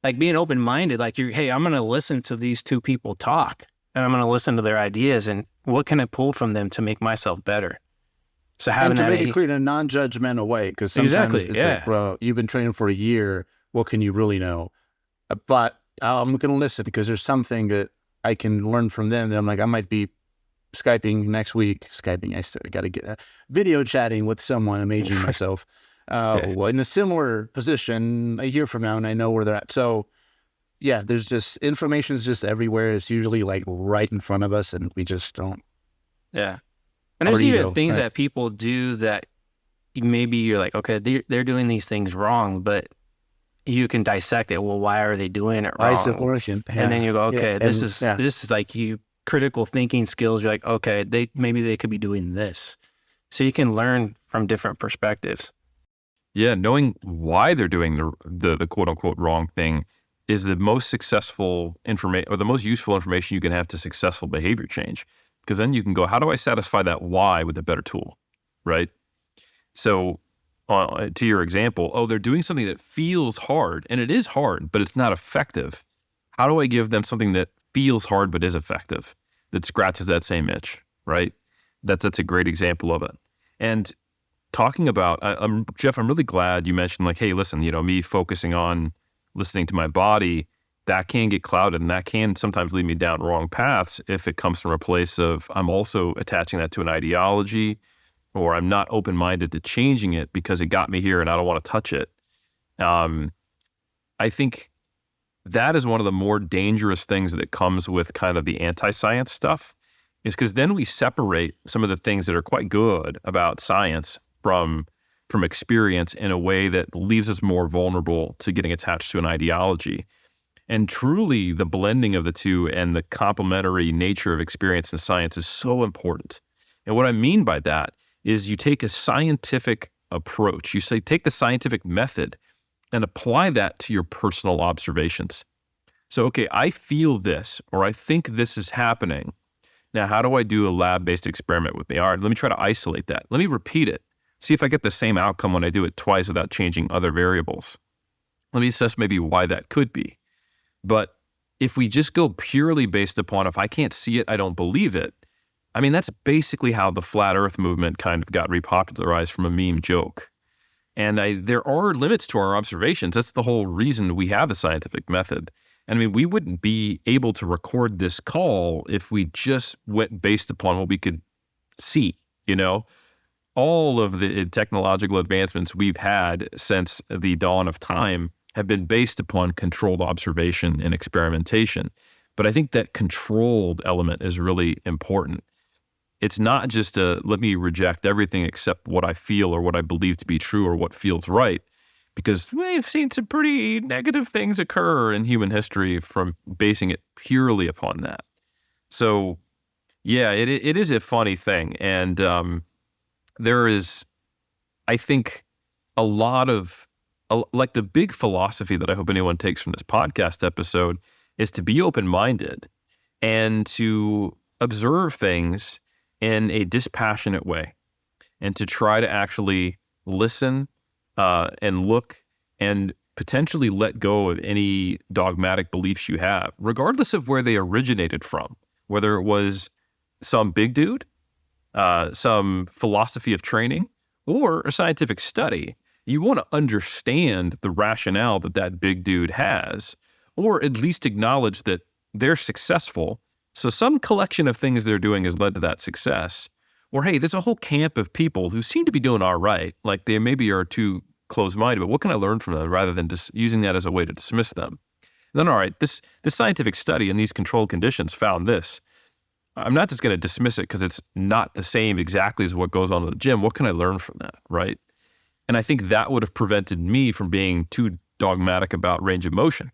[SPEAKER 3] like being open-minded, like hey, I'm going to listen to these two people talk and I'm going to listen to their ideas and what can I pull from them to make myself better? So having
[SPEAKER 2] and to
[SPEAKER 3] that
[SPEAKER 2] make it clear in a non-judgmental way, because sometimes it's like, bro, you've been training for a year. What can you really know? But I'm going to listen because there's something that I can learn from them. That I'm like, I might be Skyping next week. I still got to get video chatting with someone. I'm aging myself. In a similar position a year from now, and I know where they're at. So yeah, there's just information is just everywhere. It's usually like right in front of us, and we just don't.
[SPEAKER 3] Yeah, and there's even things that people do that maybe you're like, okay, they're doing these things wrong, but you can dissect it. Well, why are they doing it wrong?
[SPEAKER 2] Why is it working? Yeah.
[SPEAKER 3] And then you go, okay, this is like you critical thinking skills. You're like, okay, maybe they could be doing this, so you can learn from different perspectives.
[SPEAKER 1] Yeah, knowing why they're doing the quote unquote wrong thing is the most successful information or the most useful information you can have to successful behavior change. Because then you can go, how do I satisfy that why with a better tool, right? So to your example, they're doing something that feels hard, and it is hard, but it's not effective. How do I give them something that feels hard but is effective, that scratches that same itch, right? That's a great example of it. And talking about, Jeff, I'm really glad you mentioned like, hey, listen, me focusing on listening to my body, that can get clouded and that can sometimes lead me down wrong paths if it comes from a place of I'm also attaching that to an ideology or I'm not open-minded to changing it because it got me here and I don't want to touch it. I think that is one of the more dangerous things that comes with kind of the anti-science stuff is because then we separate some of the things that are quite good about science from experience in a way that leaves us more vulnerable to getting attached to an ideology. And truly, the blending of the two and the complementary nature of experience and science is so important. And what I mean by that is you take a scientific approach. You say, take the scientific method and apply that to your personal observations. So, okay, I feel this, or I think this is happening. Now, how do I do a lab-based experiment with me? All right, let me try to isolate that. Let me repeat it. See if I get the same outcome when I do it twice without changing other variables. Let me assess maybe why that could be. But if we just go purely based upon if I can't see it, I don't believe it, I mean, that's basically how the flat earth movement kind of got repopularized from a meme joke. And there are limits to our observations. That's the whole reason we have the scientific method. And I mean, we wouldn't be able to record this call if we just went based upon what we could see, All of the technological advancements we've had since the dawn of time have been based upon controlled observation and experimentation. But I think that controlled element is really important. it's not just let me reject everything except what I feel or what I believe to be true or what feels right, because we've seen some pretty negative things occur in human history from basing it purely upon that. So, yeah, it is a funny thing. And there is, I think, a lot of, like the big philosophy that I hope anyone takes from this podcast episode is to be open-minded and to observe things in a dispassionate way and to try to actually listen and look and potentially let go of any dogmatic beliefs you have, regardless of where they originated from, whether it was some big dude, some philosophy of training, or a scientific study. You want to understand the rationale that that big dude has, or at least acknowledge that they're successful. So some collection of things they're doing has led to that success. Or, hey, there's a whole camp of people who seem to be doing all right. Like they maybe are too close-minded, but what can I learn from them rather than just using that as a way to dismiss them? And then, all right, this scientific study in these controlled conditions found this. I'm not just going to dismiss it because it's not the same exactly as what goes on in the gym. What can I learn from that, right? And I think that would have prevented me from being too dogmatic about range of motion.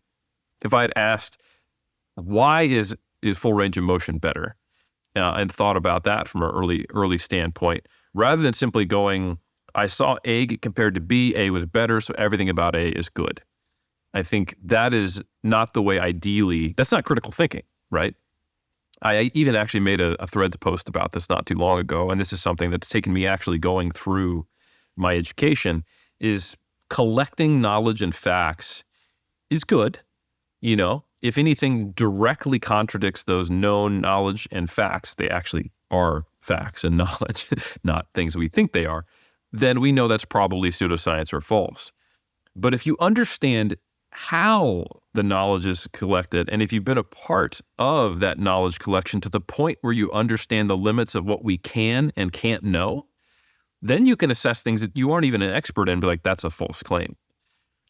[SPEAKER 1] If I had asked, why is full range of motion better? And thought about that from an early standpoint, rather than simply going, I saw A get compared to B, A was better, so everything about A is good. I think that is not the way that's not critical thinking, right? I even actually made a Threads post about this not too long ago, and this is something that's taken me actually going through my education, is collecting knowledge and facts is good. You know, if anything directly contradicts those known knowledge and facts, they actually are facts and knowledge, not things we think they are, then we know that's probably pseudoscience or false. But if you understand how the knowledge is collected, and if you've been a part of that knowledge collection to the point where you understand the limits of what we can and can't know, then you can assess things that you aren't even an expert in and be like, that's a false claim.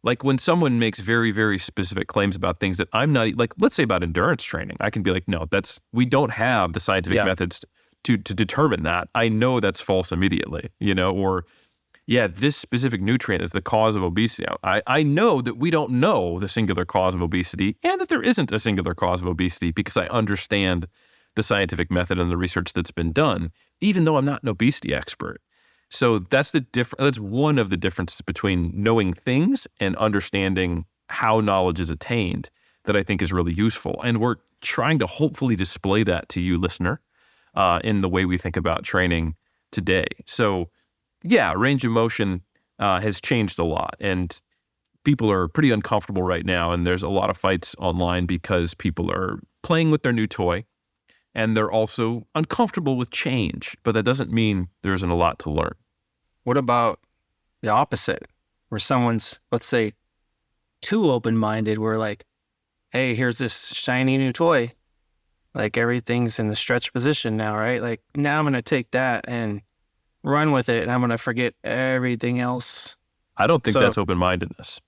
[SPEAKER 1] Like when someone makes very, very specific claims about things that I'm not, like let's say about endurance training, I can be like, no, we don't have the scientific methods to determine that. I know that's false immediately, or yeah, this specific nutrient is the cause of obesity. I know that we don't know the singular cause of obesity and that there isn't a singular cause of obesity because I understand the scientific method and the research that's been done, even though I'm not an obesity expert. So that's one of the differences between knowing things and understanding how knowledge is attained that I think is really useful. And we're trying to hopefully display that to you, listener, in the way we think about training today. So yeah, range of motion has changed a lot, and people are pretty uncomfortable right now. And there's a lot of fights online because people are playing with their new toy, and they're also uncomfortable with change. But that doesn't mean there isn't a lot to learn.
[SPEAKER 3] What about the opposite, where someone's, let's say, too open-minded, where like, hey, here's this shiny new toy. Like everything's in the stretch position now, right? Like now I'm going to take that and run with it, and I'm going to forget everything else.
[SPEAKER 1] I don't think that's open-mindedness.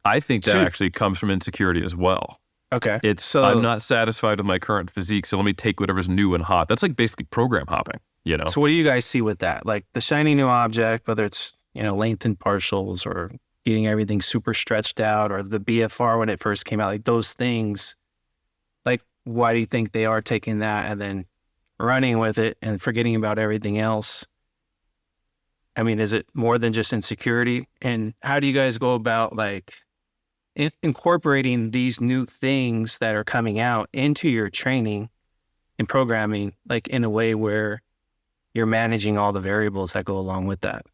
[SPEAKER 1] I think that actually comes from insecurity as well.
[SPEAKER 3] Okay.
[SPEAKER 1] I'm not satisfied with my current physique, so let me take whatever's new and hot. That's like basically program hopping,
[SPEAKER 3] So what do you guys see with that? Like the shiny new object, whether it's, lengthened partials or getting everything super stretched out, or the BFR when it first came out, like those things, like why do you think they are taking that and then running with it and forgetting about everything else? I mean, is it more than just insecurity? And how do you guys go about like incorporating these new things that are coming out into your training and programming, like in a way where you're managing all the variables that go along with that?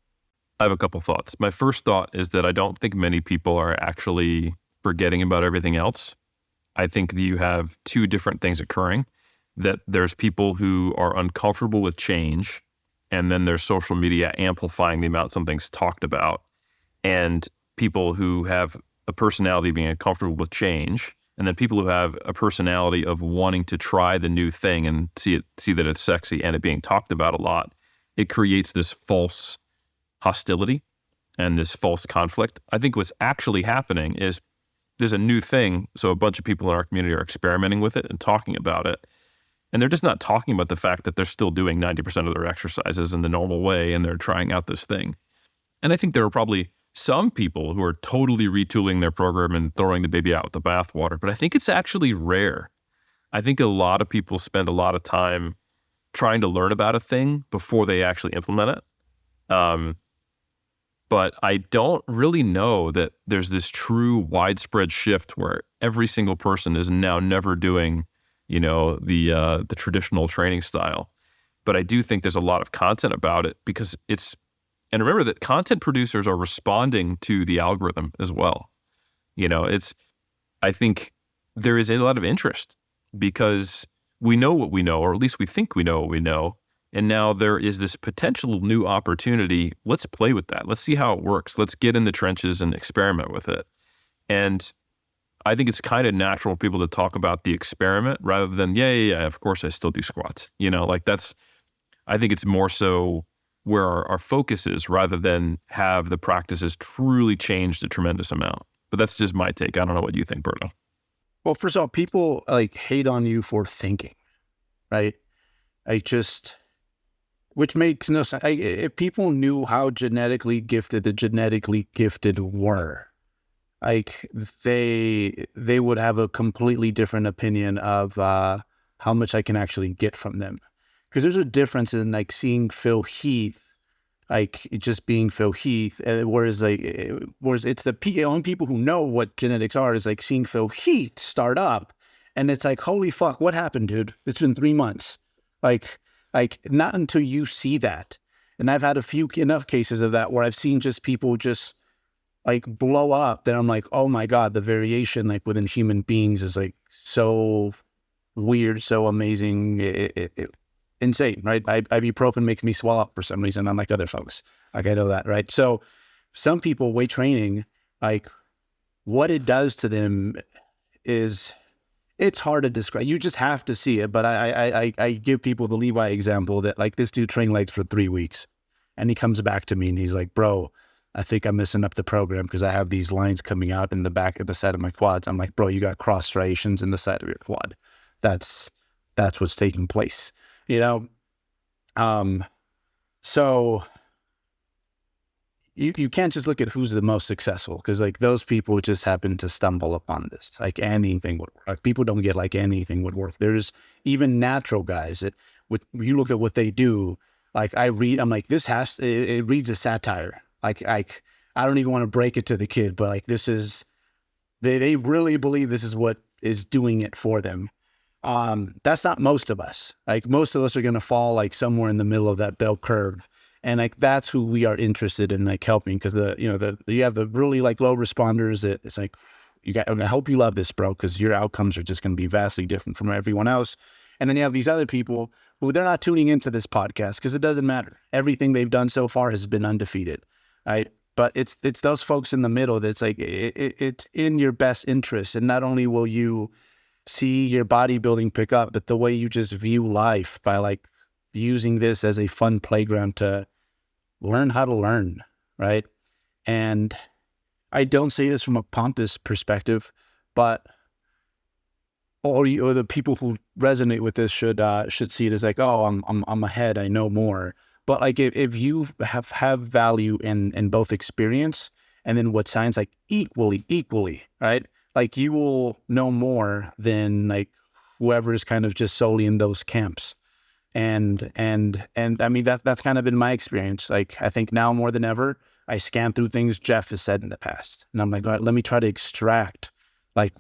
[SPEAKER 1] I have a couple thoughts. My first thought is that I don't think many people are actually forgetting about everything else. I think that you have two different things occurring, that there's people who are uncomfortable with change, and then there's social media amplifying the amount something's talked about, and people who have a personality being uncomfortable with change, and then people who have a personality of wanting to try the new thing and see that it's sexy and it being talked about a lot. It creates this false hostility and this false conflict. I think what's actually happening is there's a new thing, so a bunch of people in our community are experimenting with it and talking about it. And they're just not talking about the fact that they're still doing 90% of their exercises in the normal way and they're trying out this thing. And I think there are probably some people who are totally retooling their program and throwing the baby out with the bathwater, but I think it's actually rare. I think a lot of people spend a lot of time trying to learn about a thing before they actually implement it. But I don't really know that there's this true widespread shift where every single person is now never doing, the traditional training style. But I do think there's a lot of content about it because and remember that content producers are responding to the algorithm as well. I think there is a lot of interest because we know what we know, or at least we think we know what we know. And now there is this potential new opportunity. Let's play with that. Let's see how it works. Let's get in the trenches and experiment with it. And I think it's kind of natural for people to talk about the experiment rather than, yeah, of course I still do squats. I think it's more so where our focus is rather than have the practices truly changed a tremendous amount. But that's just my take. I don't know what you think, Berto.
[SPEAKER 2] Well, first of all, people hate on you for thinking, right? Which makes no sense. If people knew how genetically gifted the genetically gifted were, they would have a completely different opinion of how much I can actually get from them. Because there's a difference in seeing Phil Heath, just being Phil Heath, whereas it's the only people who know what genetics are is seeing Phil Heath start up, and it's holy fuck, what happened, dude? It's been 3 months, not until you see that. And I've had enough cases of that where I've seen just people just blow up that I'm oh my God, the variation within human beings is so weird, so amazing, insane, right? Ibuprofen makes me swell up for some reason, unlike other folks. I know that, right? So some people, weight training, what it does to them is, it's hard to describe. You just have to see it. But I give people the Levi example that this dude trained legs for 3 weeks and he comes back to me and he's bro, I think I'm messing up the program because I have these lines coming out in the back of the side of my quads. I'm bro, you got cross striations in the side of your quad. That's what's taking place, So you can't just look at who's the most successful because those people just happen to stumble upon this. Anything would work. People don't get anything would work. There's even natural guys that you look at what they do. I read, I'm it reads a satire. I don't even want to break it to the kid, but this is, they really believe this is what is doing it for them. That's not most of us. Most of us are going to fall somewhere in the middle of that bell curve. And that's who we are interested in helping because you have the really low responders that it's I hope you love this, bro, because your outcomes are just going to be vastly different from everyone else. And then you have these other people who they're not tuning into this podcast because it doesn't matter. Everything they've done so far has been undefeated, right? But it's those folks in the middle that's it's in your best interest. And not only will you see your bodybuilding pick up, but the way you just view life by using this as a fun playground to learn how to learn, right? And I don't say this from a pompous perspective, but or the people who resonate with this should see it as oh, I'm ahead, I know more. But if you have value in both experience and then what science equally, right? You will know more than whoever is kind of just solely in those camps. And I mean, that's kind of been my experience. I think now more than ever, I scan through things Jeff has said in the past. And I'm all right, let me try to extract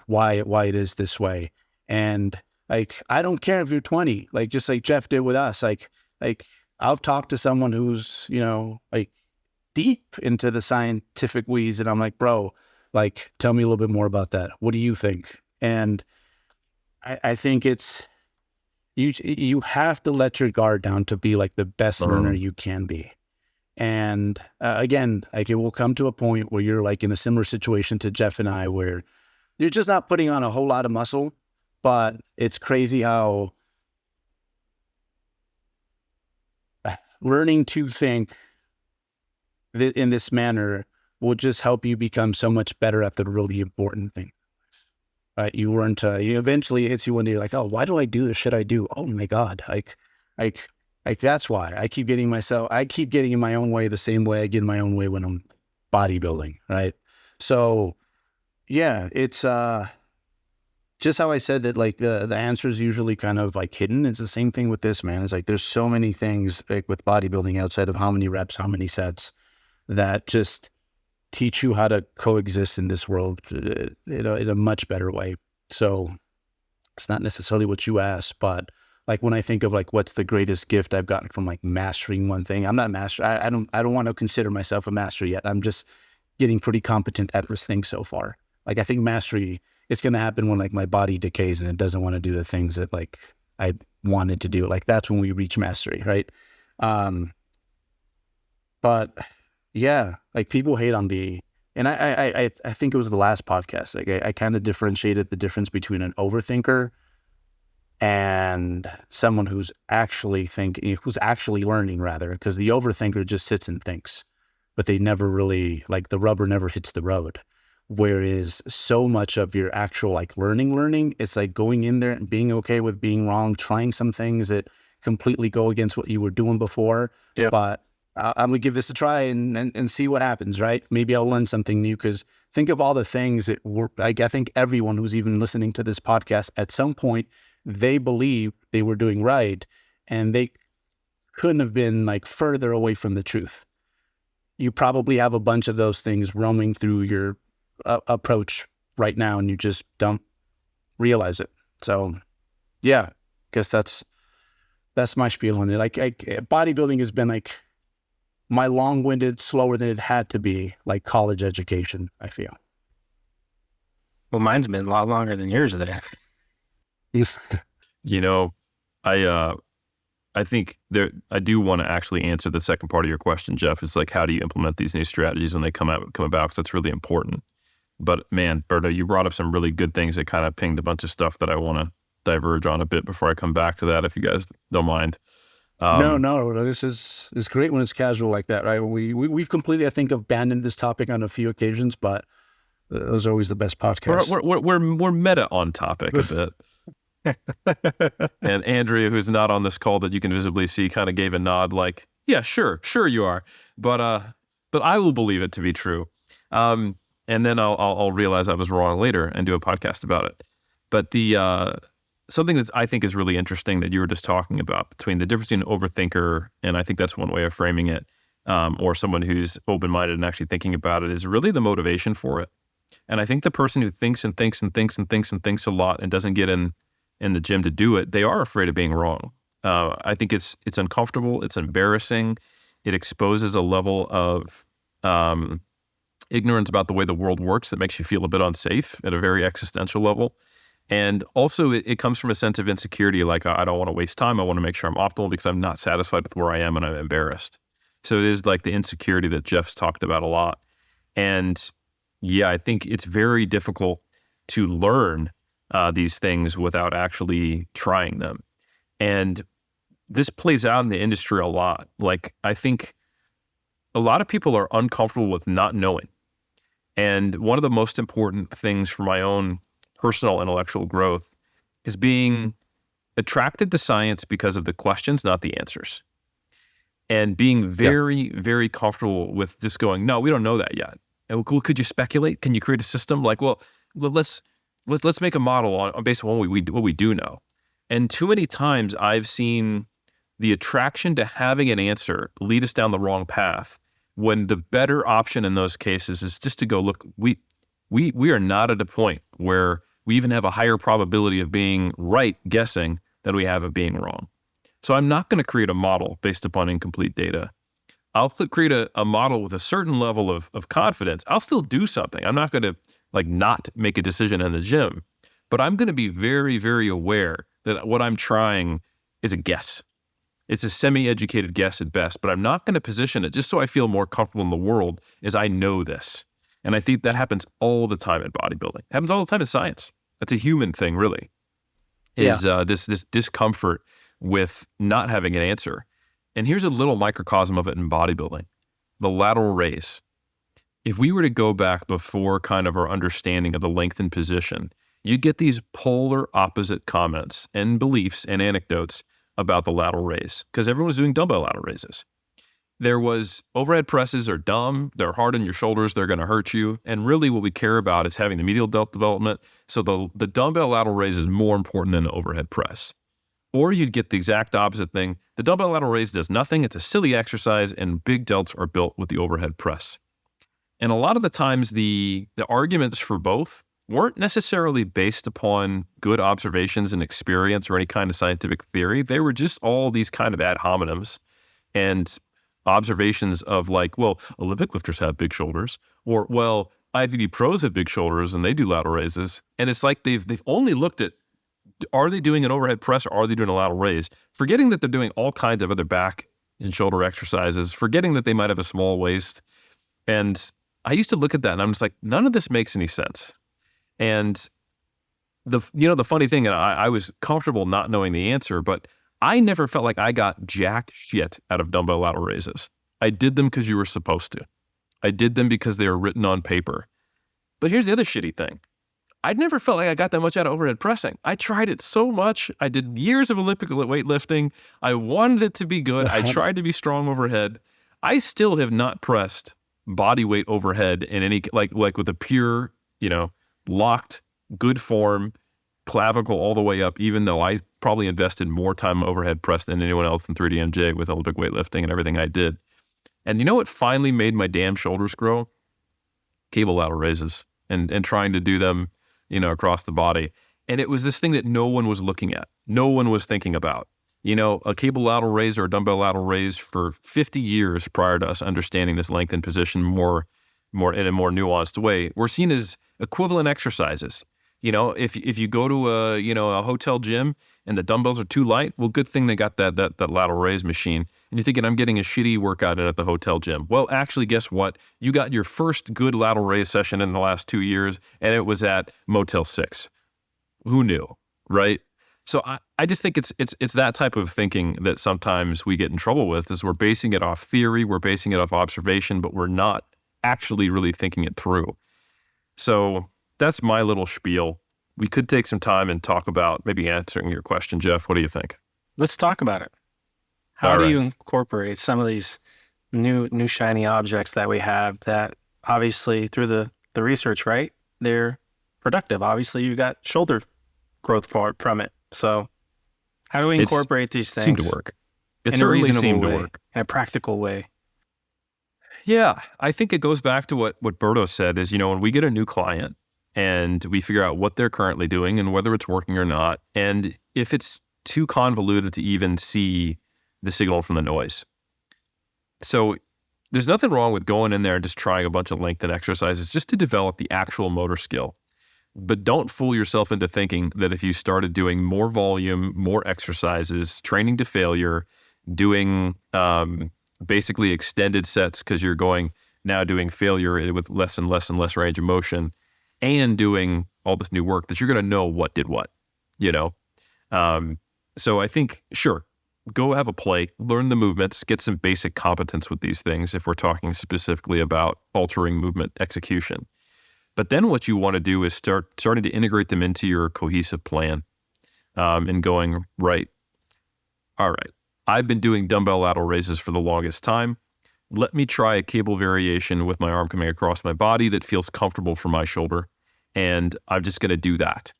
[SPEAKER 2] why it is this way. And I don't care if you're 20, just like Jeff did with us. I'll talk to someone who's, deep into the scientific weeds. And I'm bro, tell me a little bit more about that. What do you think? And I think it's, you have to let your guard down to be the best learner you can be. And again, it will come to a point where you're in a similar situation to Jeff and I, where you're just not putting on a whole lot of muscle, but it's crazy how learning to think in this manner will just help you become so much better at the really important thing. right? You weren't, you eventually it hits you one day, you're like, oh, why do I do the shit I do? Oh my God. Like that's why I keep getting in my own way the same way I get in my own way when I'm bodybuilding, right? So yeah, it's just how I said that, like the answer is usually kind of like hidden. It's the same thing with this, man. It's like there's so many things like with bodybuilding outside of how many reps, how many sets, that just teach you how to coexist in this world in a much better way. So it's not necessarily what you asked, but like when I think of like what's the greatest gift I've gotten from like mastering one thing, I'm not a master. I don't want to consider myself a master yet. I'm just getting pretty competent at this thing so far. Like I think mastery, it's going to happen when like my body decays and it doesn't want to do the things that like I wanted to do. Like that's when we reach mastery, right? But yeah, like people hate on and I think it was the last podcast. Like I kind of differentiated the difference between an overthinker and someone who's actually learning, rather, because the overthinker just sits and thinks, but they never really, like the rubber never hits the road. Whereas so much of your actual like learning, it's like going in there and being okay with being wrong, trying some things that completely go against what you were doing before. Yeah. But I'm gonna give this a try and see what happens, right? Maybe I'll learn something new, because think of all the things that were, like, I think everyone who's even listening to this podcast at some point, they believe they were doing right, and they couldn't have been like further away from the truth. You probably have a bunch of those things roaming through your approach right now, and you just don't realize it. So yeah, I guess that's my spiel on it. Like bodybuilding has been like my long-winded, slower than it had to be, like college education, I feel.
[SPEAKER 3] Well, mine's been a lot longer than yours there.
[SPEAKER 1] You know, I think I do want to actually answer the second part of your question, Jeff. It's like, how do you implement these new strategies when they come about? Because that's really important. But man, Berto, you brought up some really good things that kind of pinged a bunch of stuff that I want to diverge on a bit before I come back to that, if you guys don't mind.
[SPEAKER 2] No, this is great when it's casual like that, right? We've completely, I think, abandoned this topic on a few occasions, but those are always the best podcasts.
[SPEAKER 1] We're meta on topic a bit. And Andrea, who's not on this call that you can visibly see, kind of gave a nod like, yeah, sure you are. But I will believe it to be true. And then I'll realize I was wrong later and do a podcast about it. But something that I think is really interesting that you were just talking about, between the difference between an overthinker, and I think that's one way of framing it, or someone who's open-minded and actually thinking about it, is really the motivation for it. And I think the person who thinks and thinks and thinks and thinks and thinks a lot and doesn't get in the gym to do it, they are afraid of being wrong. I think it's uncomfortable, it's embarrassing, it exposes a level of ignorance about the way the world works that makes you feel a bit unsafe at a very existential level. And also it comes from a sense of insecurity, like I don't want to waste time, I want to make sure I'm optimal because I'm not satisfied with where I am and I'm embarrassed. So it is like the insecurity that Jeff's talked about a lot. And yeah, I think it's very difficult to learn these things without actually trying them. And this plays out in the industry a lot. Like, I think a lot of people are uncomfortable with not knowing. And one of the most important things for my own personal intellectual growth is being attracted to science because of the questions, not the answers. And being very, very comfortable with just going, no, we don't know that yet. And well, could you speculate? Can you create a system? Like, well, let's make a model on based on what we do know. And too many times I've seen the attraction to having an answer lead us down the wrong path, when the better option in those cases is just to go, look, we are not at a point where we even have a higher probability of being right guessing than we have of being wrong. So I'm not going to create a model based upon incomplete data. I'll create a model with a certain level of confidence. I'll still do something. I'm not going to not make a decision in the gym, but I'm going to be very, very aware that what I'm trying is a guess. It's a semi-educated guess at best, but I'm not going to position it just so I feel more comfortable in the world as I know this. And I think that happens all the time in bodybuilding. It happens all the time in science. That's a human thing, really, is this discomfort with not having an answer. And here's a little microcosm of it in bodybuilding. The lateral raise. If we were to go back before kind of our understanding of the lengthened position, you'd get these polar opposite comments and beliefs and anecdotes about the lateral raise because everyone was doing dumbbell lateral raises. There was overhead presses are dumb, they're hard on your shoulders, they're going to hurt you. And really what we care about is having the medial delt development. So the dumbbell lateral raise is more important than the overhead press. Or you'd get the exact opposite thing. The dumbbell lateral raise does nothing. It's a silly exercise, and big delts are built with the overhead press. And a lot of the times the arguments for both weren't necessarily based upon good observations and experience or any kind of scientific theory. They were just all these kind of ad hominems and observations of like, well, Olympic lifters have big shoulders, or well, IFBB pros have big shoulders and they do lateral raises. And it's like they've only looked at, are they doing an overhead press or are they doing a lateral raise? Forgetting that they're doing all kinds of other back and shoulder exercises, forgetting that they might have a small waist. And I used to look at that and I'm just like, none of this makes any sense. And the funny thing, and I was comfortable not knowing the answer, but I never felt like I got jack shit out of dumbbell lateral raises. I did them because you were supposed to. I did them because they were written on paper. But here's the other shitty thing. I never felt like I got that much out of overhead pressing. I tried it so much. I did years of Olympic weightlifting. I wanted it to be good. I tried to be strong overhead. I still have not pressed body weight overhead in any, like with a pure, locked, good form, clavicle all the way up, even though I probably invested more time overhead press than anyone else in 3DMJ with Olympic weightlifting and everything I did. And you know what finally made my damn shoulders grow? Cable lateral raises and trying to do them, across the body. And it was this thing that no one was looking at. No one was thinking about. A cable lateral raise or a dumbbell lateral raise for 50 years prior to us understanding this lengthened position more in a more nuanced way, were seen as equivalent exercises. If you go to a hotel gym and the dumbbells are too light, well, good thing they got that lateral raise machine. And you're thinking, I'm getting a shitty workout in at the hotel gym. Well, actually, guess what? You got your first good lateral raise session in the last 2 years, and it was at Motel 6. Who knew, right? So I just think it's that type of thinking that sometimes we get in trouble with, is we're basing it off theory, we're basing it off observation, but we're not actually really thinking it through. So that's my little spiel. We could take some time and talk about maybe answering your question, Jeff. What do you think?
[SPEAKER 3] Let's talk about it. How do you incorporate some of these new shiny objects that we have that obviously through the research, right? They're productive. Obviously you got shoulder growth from it. So how do we incorporate these things?
[SPEAKER 1] Seem to work.
[SPEAKER 3] In a reasonable way, in a practical way.
[SPEAKER 1] Yeah, I think it goes back to what Berto said is, when we get a new client and we figure out what they're currently doing and whether it's working or not, and if it's too convoluted to even see the signal from the noise. So there's nothing wrong with going in there and just trying a bunch of lengthened exercises just to develop the actual motor skill. But don't fool yourself into thinking that if you started doing more volume, more exercises, training to failure, doing basically extended sets because you're doing failure with less and less and less range of motion and doing all this new work, that you're going to know what did what, So I think, sure, go have a play, learn the movements, get some basic competence with these things if we're talking specifically about altering movement execution. But then what you want to do is starting to integrate them into your cohesive plan and going, right, all right, I've been doing dumbbell lateral raises for the longest time. Let me try a cable variation with my arm coming across my body that feels comfortable for my shoulder. And I'm just going to do that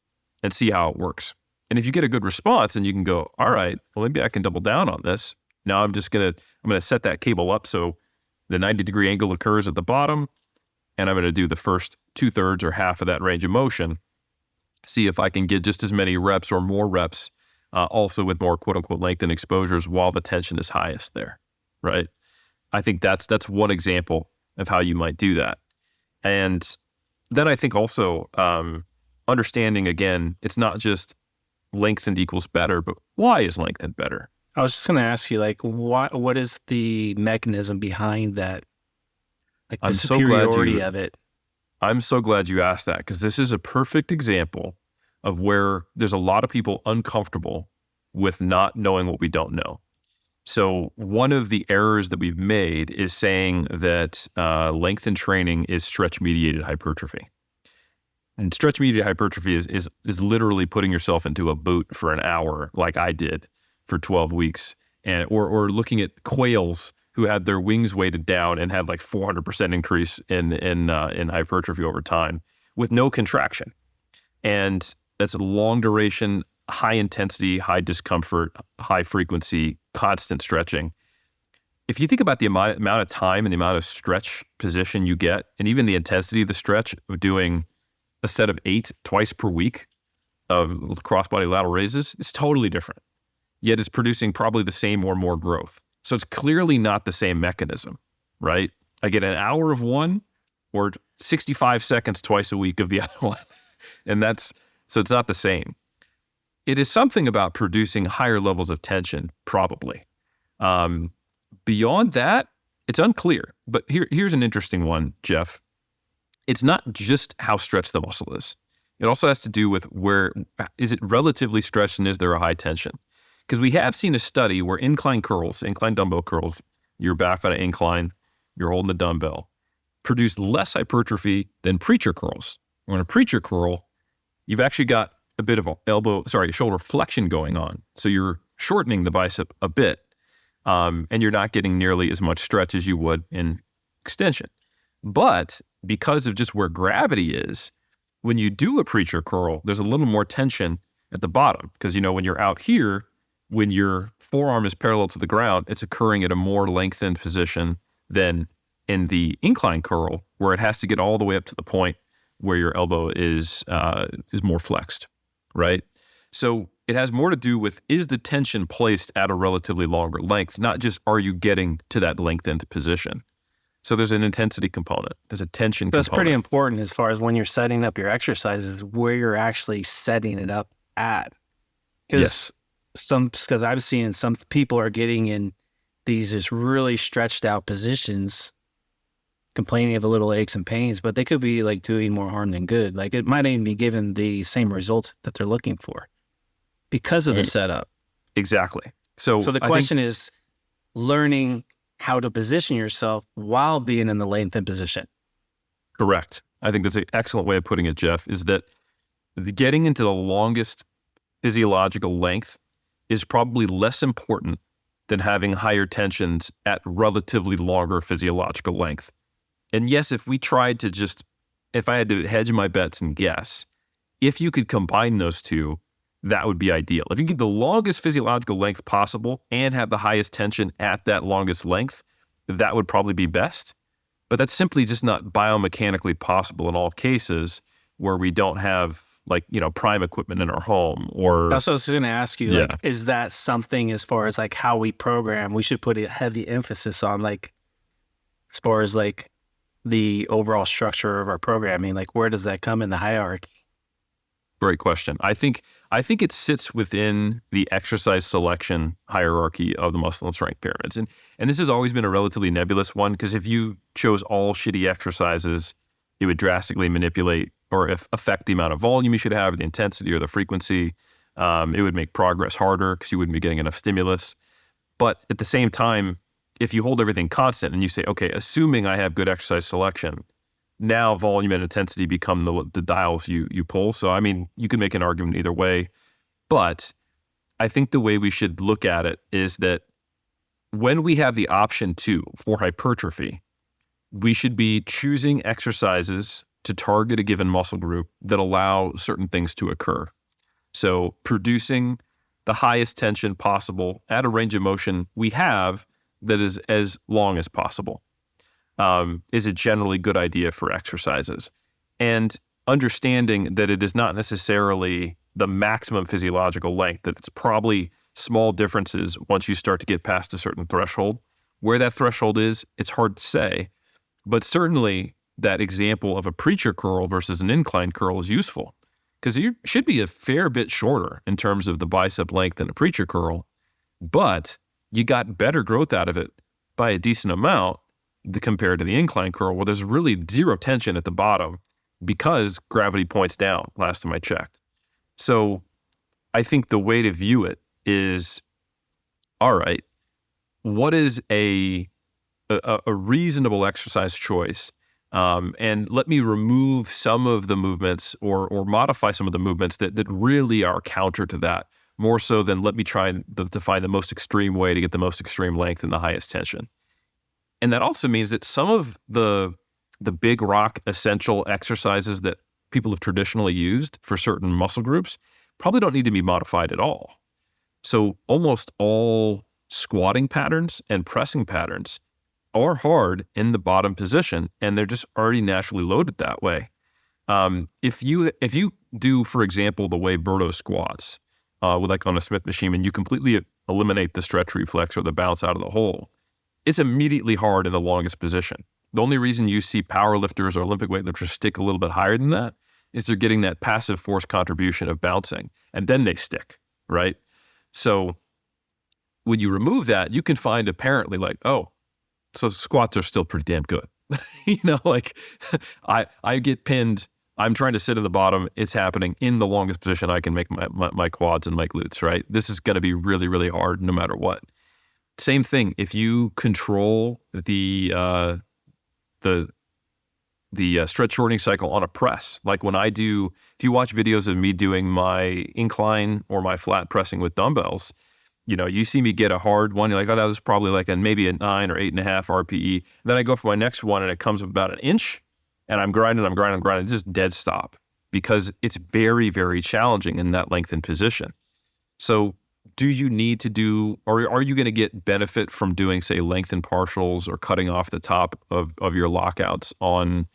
[SPEAKER 1] and see how it works. And if you get a good response and you can go, all right, well, maybe I can double down on this. Now I'm going to set that cable up so the 90-degree angle occurs at the bottom. And I'm going to do the first 2/3 or half of that range of motion. See if I can get just as many reps or more reps, also with more quote unquote lengthened exposures while the tension is highest there, right? I think that's one example of how you might do that. And then I think also understanding, again, it's not just lengthened equals better, but why is lengthened better?
[SPEAKER 3] I was just going to ask you, what is the mechanism behind that? Like the superiority of it.
[SPEAKER 1] I'm so glad you asked that, because this is a perfect example of where there's a lot of people uncomfortable with not knowing what we don't know. So one of the errors that we've made is saying that lengthened training is stretch-mediated hypertrophy. And stretch mediated hypertrophy is literally putting yourself into a boot for an hour, like I did for 12 weeks, and or looking at quails who had their wings weighted down and had like 400% increase in hypertrophy over time with no contraction. And that's a long duration, high intensity, high discomfort, high frequency, constant stretching. If you think about the amount of time and the amount of stretch position you get, and even the intensity of the stretch of doing a set of 8 twice per week of crossbody lateral raises, it's totally different. Yet it's producing probably the same or more growth. So it's clearly not the same mechanism, right? I get an hour of one or 65 seconds twice a week of the other one. And so it's not the same. It is something about producing higher levels of tension, probably. Beyond that, it's unclear. But here's an interesting one, Jeff. It's not just how stretched the muscle is. It also has to do with where is it relatively stretched and is there a high tension? Because we have seen a study where incline dumbbell curls, you're back on an incline, you're holding the dumbbell, produce less hypertrophy than preacher curls. When a preacher curl, you've actually got a bit of shoulder flexion going on. So you're shortening the bicep a bit, and you're not getting nearly as much stretch as you would in extension. But because of just where gravity is, when you do a preacher curl, there's a little more tension at the bottom. Because, when you're out here, when your forearm is parallel to the ground, it's occurring at a more lengthened position than in the incline curl, where it has to get all the way up to the point where your elbow is more flexed, right? So it has more to do with, is the tension placed at a relatively longer length, not just are you getting to that lengthened position. So there's an intensity component. There's a tension component.
[SPEAKER 3] That's pretty important as far as when you're setting up your exercises, where you're actually setting it up at.
[SPEAKER 1] Yes.
[SPEAKER 3] Because I've seen some people are getting in these just really stretched out positions, complaining of a little aches and pains, but they could be like doing more harm than good. Like it might even be given the same results that they're looking for because of the setup.
[SPEAKER 1] Exactly. So
[SPEAKER 3] the question is learning how to position yourself while being in the lengthened position.
[SPEAKER 1] Correct. I think that's an excellent way of putting it, Jeff, is that getting into the longest physiological length is probably less important than having higher tensions at relatively longer physiological length. And yes, if I had to hedge my bets and guess, if you could combine those two, that would be ideal. If you get the longest physiological length possible and have the highest tension at that longest length, that would probably be best. But that's simply just not biomechanically possible in all cases where we don't have prime equipment in our home or...
[SPEAKER 3] That's what I was going to ask you. Is that something as far as how we program, we should put a heavy emphasis on as far as the overall structure of our programming, where does that come in the hierarchy?
[SPEAKER 1] Great question. I think it sits within the exercise selection hierarchy of the muscle and strength pyramids. And this has always been a relatively nebulous one, because if you chose all shitty exercises, it would drastically manipulate or affect the amount of volume you should have, or the intensity or the frequency. It would make progress harder because you wouldn't be getting enough stimulus. But at the same time, if you hold everything constant and you say, okay, assuming I have good exercise selection, now volume and intensity become the dials you pull. So, you can make an argument either way. But I think the way we should look at it is that when we have the option for hypertrophy, we should be choosing exercises to target a given muscle group that allow certain things to occur. So producing the highest tension possible at a range of motion we have that is as long as possible is a generally good idea for exercises. And understanding that it is not necessarily the maximum physiological length, that it's probably small differences once you start to get past a certain threshold. Where that threshold is, it's hard to say. But certainly that example of a preacher curl versus an incline curl is useful, because you should be a fair bit shorter in terms of the bicep length than a preacher curl, but you got better growth out of it by a decent amount compared to the incline curl, where there's really zero tension at the bottom because gravity points down last time I checked. So I think the way to view it is, all right, what is a reasonable exercise choice and let me remove some of the movements or modify some of the movements that really are counter to that, more so than let me try to find the most extreme way to get the most extreme length and the highest tension. And that also means that some of the big rock essential exercises that people have traditionally used for certain muscle groups probably don't need to be modified at all. So almost all squatting patterns and pressing patterns are hard in the bottom position, and they're just already naturally loaded that way. If you do, for example, the way Berto squats with like on a Smith machine, and you completely eliminate the stretch reflex or the bounce out of the hole, it's immediately hard in the longest position. The only reason you see power lifters or Olympic weightlifters stick a little bit higher than that is they're getting that passive force contribution of bouncing, and then they stick, right? So when you remove that, you can find apparently like, oh, so squats are still pretty damn good. Like I get pinned. I'm trying to sit in the bottom. It's happening in the longest position. I can make my quads and my glutes, right? This is going to be really, really hard no matter what. Same thing. If you control the stretch shortening cycle on a press, like when if you watch videos of me doing my incline or my flat pressing with dumbbells, you see me get a hard one. You're like, oh, that was probably like maybe a 9 or 8.5 RPE. Then I go for my next one and it comes up about an inch, and I'm grinding, just dead stop, because it's very, very challenging in that lengthened position. So do you need to do, or are you going to get benefit from doing, say, lengthened partials or cutting off the top of your lockouts on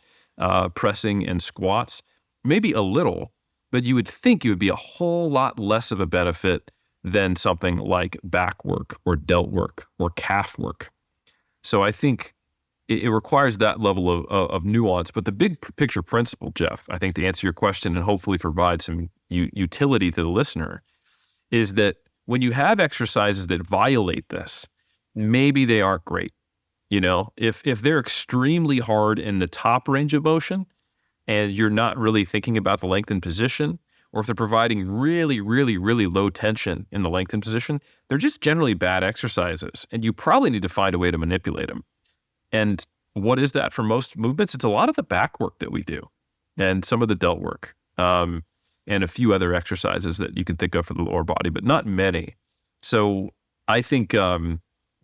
[SPEAKER 1] pressing and squats? Maybe a little, but you would think it would be a whole lot less of a benefit than something like back work or delt work or calf work. So I think it requires that level of nuance. But the big picture principle, Jeff, I think, to answer your question and hopefully provide some utility to the listener, is that when you have exercises that violate this, maybe they aren't great. If they're extremely hard in the top range of motion and you're not really thinking about the lengthened position, or if they're providing really, really, really low tension in the lengthened position, they're just generally bad exercises, and you probably need to find a way to manipulate them. And what is that for most movements? It's a lot of the back work that we do and some of the delt work, and a few other exercises that you can think of for the lower body, but not many. So I think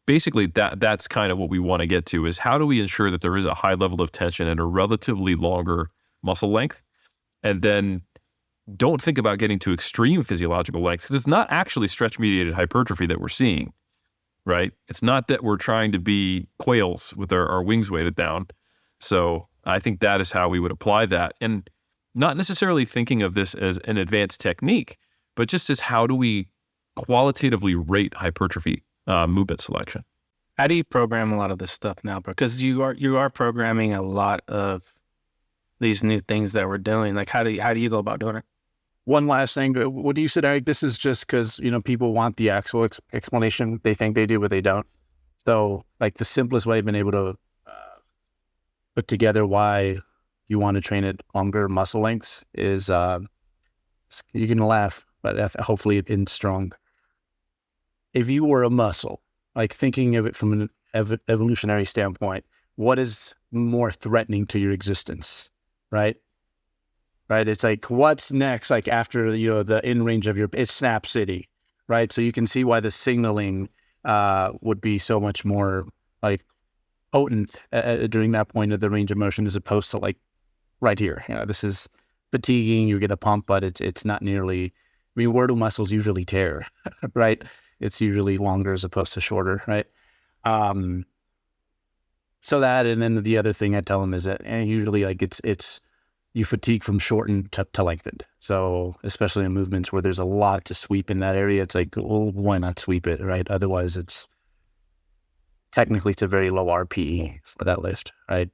[SPEAKER 1] basically that's kind of what we want to get to, is how do we ensure that there is a high level of tension and a relatively longer muscle length, and then don't think about getting to extreme physiological length, because it's not actually stretch-mediated hypertrophy that we're seeing, right? It's not that we're trying to be quails with our wings weighted down. So I think that is how we would apply that. And not necessarily thinking of this as an advanced technique, but just as how do we qualitatively rate hypertrophy movement selection.
[SPEAKER 3] How do you program a lot of this stuff now? Because you are programming a lot of these new things that we're doing. Like, how do you go about doing it?
[SPEAKER 2] One last thing. What do you say, Eric? This is just because, people want the actual explanation. They think they do, but they don't. So, like, the simplest way I've been able to put together why you want to train at longer muscle lengths is, you're going to laugh, but hopefully it's strong. If you were a muscle, like thinking of it from an evolutionary standpoint, what is more threatening to your existence, right? Right. It's like, what's next? Like after, the in range of it's Snap City, right? So you can see why the signaling would be so much more like potent during that point of the range of motion, as opposed to like right here. This is fatiguing. You get a pump, but it's not nearly. I mean, where do muscles usually tear, right? It's usually longer as opposed to shorter, right? So that, and then the other thing I tell them is that usually like it's you fatigue from shortened to lengthened. So especially in movements where there's a lot to sweep in that area, it's like, well, why not sweep it, right? Otherwise, it's a very low RPE for that lift, right?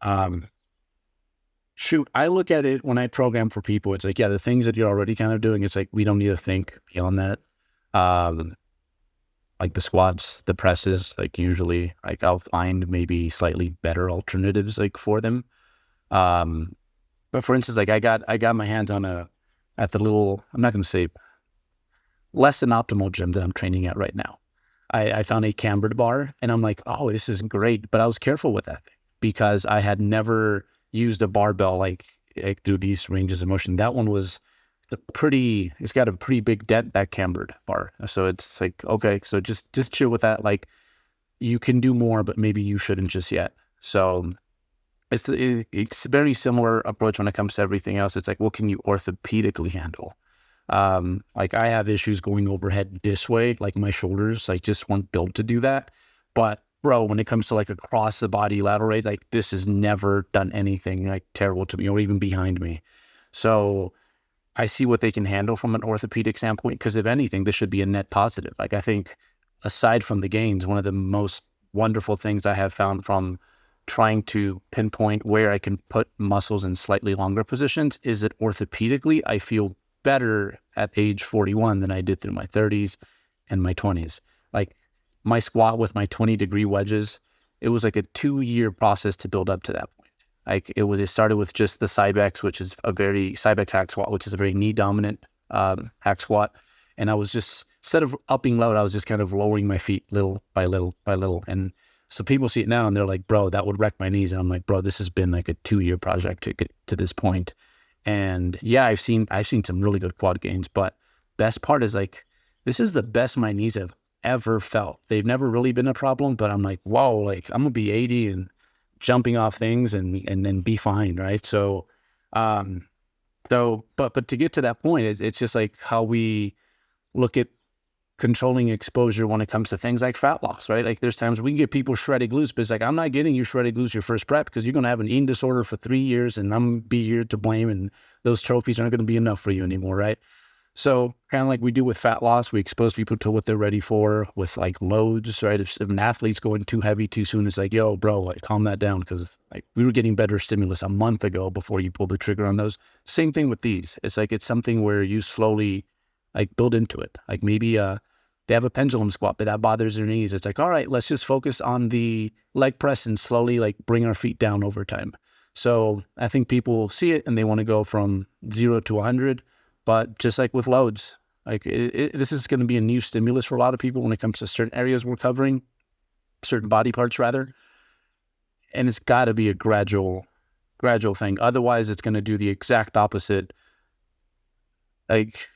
[SPEAKER 2] I look at it when I program for people. It's like, the things that you're already kind of doing, it's like we don't need to think beyond that. Like the squats, the presses, like usually, like I'll find maybe slightly better alternatives like for them. But for instance, like I got my hands on at the little, I'm not going to say less than optimal gym that I'm training at right now. I found a cambered bar and I'm like, oh, this is great. But I was careful with that thing because I had never used a barbell like through these ranges of motion. That one was it's got a pretty big dent, that cambered bar. So it's like, okay, so just chill with that. Like, you can do more, but maybe you shouldn't just yet. So it's a very similar approach when it comes to everything else. It's like, what can you orthopedically handle? Like, I have issues going overhead this way, like my shoulders, like, just weren't built to do that. But bro, when it comes to like across the body lateral raise, like, this has never done anything like terrible to me or even behind me. So I see what they can handle from an orthopedic standpoint, because if anything, this should be a net positive. Like, I think aside from the gains, one of the most wonderful things I have found from trying to pinpoint where I can put muscles in slightly longer positions is that orthopedically, I feel better at age 41 than I did through my 30s and my 20s. Like, my squat with my 20-degree wedges, it was like a 2-year process to build up to that point. Like, it started with just the Cybex, which is Cybex hack squat, which is a very knee dominant hack squat. And I was just, instead of upping load, I was just kind of lowering my feet little by little by little. And so people see it now and they're like, bro, that would wreck my knees. And I'm like, bro, this has been like a 2-year project to get to this point. And yeah, I've seen some really good quad gains, but best part is, like, this is the best my knees have ever felt. They've never really been a problem, but I'm like, whoa, like, I'm gonna be 80 and jumping off things and then be fine, right? So, but to get to that point, it's just like how we look at controlling exposure when it comes to things like fat loss, right? Like, there's times we can get people shredded glutes, but it's like, I'm not getting you shredded glutes your first prep, because you're going to have an eating disorder for 3 years and I'm going to be here to blame, and those trophies aren't going to be enough for you anymore, right? So kind of like we do with fat loss, we expose people to what they're ready for with like loads, right? If an athlete's going too heavy too soon, it's like, yo, bro, like, calm that down, because like, we were getting better stimulus a month ago before you pulled the trigger on those. Same thing with these. It's like, it's something where you slowly like build into it. Like, maybe they have a pendulum squat, but that bothers their knees. It's like, all right, let's just focus on the leg press and slowly like bring our feet down over time. So I think people see it and they want to go from 0 to 100. But just like with loads, like this is going to be a new stimulus for a lot of people when it comes to certain areas we're covering, certain body parts rather. And it's got to be a gradual thing. Otherwise, it's going to do the exact opposite, like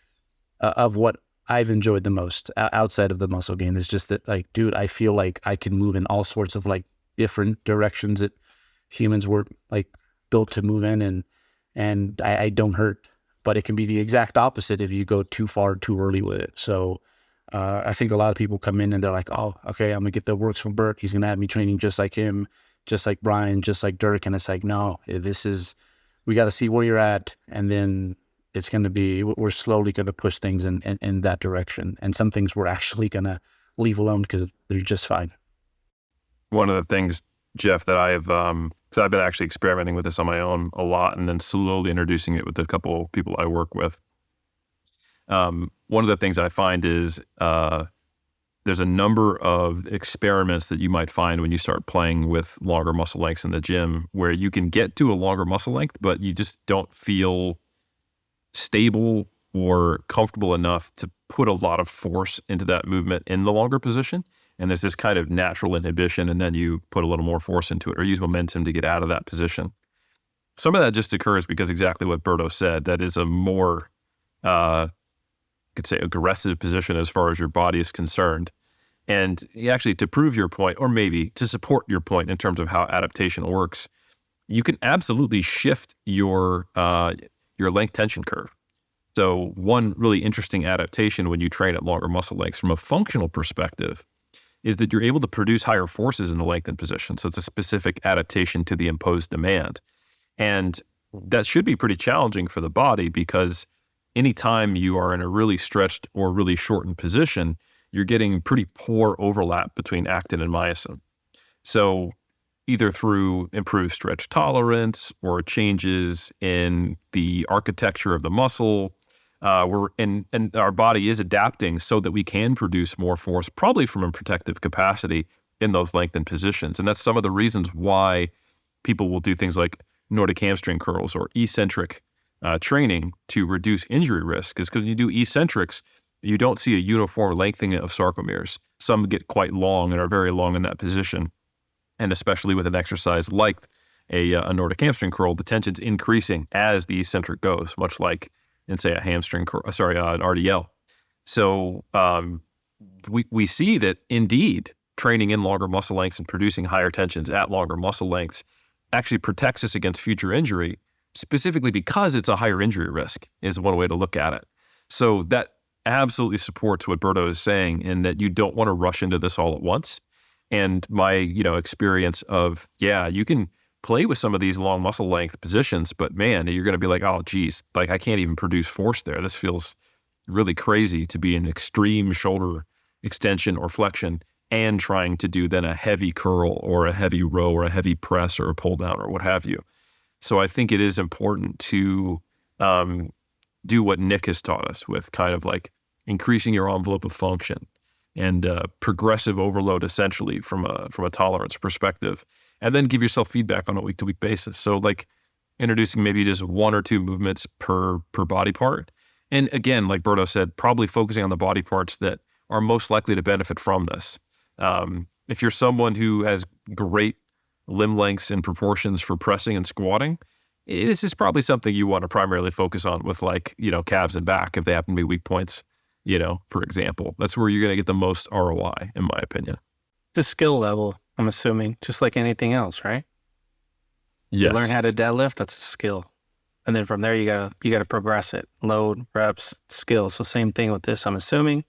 [SPEAKER 2] of what I've enjoyed the most outside of the muscle gain. Is just that, like, dude, I feel like I can move in all sorts of like different directions that humans were like built to move in, and I don't hurt. But it can be the exact opposite if you go too far too early with it. So I think a lot of people come in and they're like, oh, okay, I'm gonna get the works from Bert. He's gonna have me training just like him, just like Brian, just like Dirk. And it's like, no, we got to see where you're at, and then it's going to be, we're slowly going to push things in that direction. And some things we're actually going to leave alone because they're just fine.
[SPEAKER 1] One of the things, Jeff, that I have, so I've been actually experimenting with this on my own a lot, and then slowly introducing it with a couple of people I work with. One of the things I find is there's a number of experiments that you might find when you start playing with longer muscle lengths in the gym, where you can get to a longer muscle length, but you just don't feel stable or comfortable enough to put a lot of force into that movement in the longer position. And there's this kind of natural inhibition, and then you put a little more force into it or use momentum to get out of that position. Some of that just occurs because exactly what Berto said, that is a more, could say, aggressive position as far as your body is concerned. And actually, to prove your point, or maybe to support your point in terms of how adaptation works, you can absolutely shift your length tension curve. So one really interesting adaptation when you train at longer muscle lengths from a functional perspective is that you're able to produce higher forces in the lengthened position. So it's a specific adaptation to the imposed demand. And that should be pretty challenging for the body, because anytime you are in a really stretched or really shortened position, you're getting pretty poor overlap between actin and myosin. So either through improved stretch tolerance or changes in the architecture of the muscle, and our body is adapting so that we can produce more force, probably from a protective capacity in those lengthened positions. And that's some of the reasons why people will do things like Nordic hamstring curls or eccentric training to reduce injury risk, is because when you do eccentrics, you don't see a uniform lengthening of sarcomeres. Some get quite long and are very long in that position. And especially with an exercise like a Nordic hamstring curl, the tension's increasing as the eccentric goes, much like in, say, a hamstring curl, an RDL. So we see that indeed training in longer muscle lengths and producing higher tensions at longer muscle lengths actually protects us against future injury, specifically because it's a higher injury risk is one way to look at it. So that absolutely supports what Berto is saying in that you don't want to rush into this all at once. And my, experience of, you can play with some of these long muscle length positions, but man, you're going to be like, oh, geez, like I can't even produce force there. This feels really crazy to be an extreme shoulder extension or flexion and trying to do then a heavy curl or a heavy row or a heavy press or a pull down or what have you. So I think it is important to do what Nick has taught us with kind of like increasing your envelope of function and progressive overload essentially from a tolerance perspective, and then give yourself feedback on a week-to-week basis. So like introducing maybe just 1 or 2 movements per body part. And again, like Berto said, probably focusing on the body parts that are most likely to benefit from this. If you're someone who has great limb lengths and proportions for pressing and squatting, this is probably something you want to primarily focus on with like, calves and back if they happen to be weak points, for example. That's where you're going to get the most ROI, in my opinion.
[SPEAKER 3] The skill level, I'm assuming, just like anything else, right?
[SPEAKER 1] Yes.
[SPEAKER 3] You learn how to deadlift, that's a skill. And then from there, you gotta progress it. Load, reps, skill. So same thing with this, I'm assuming.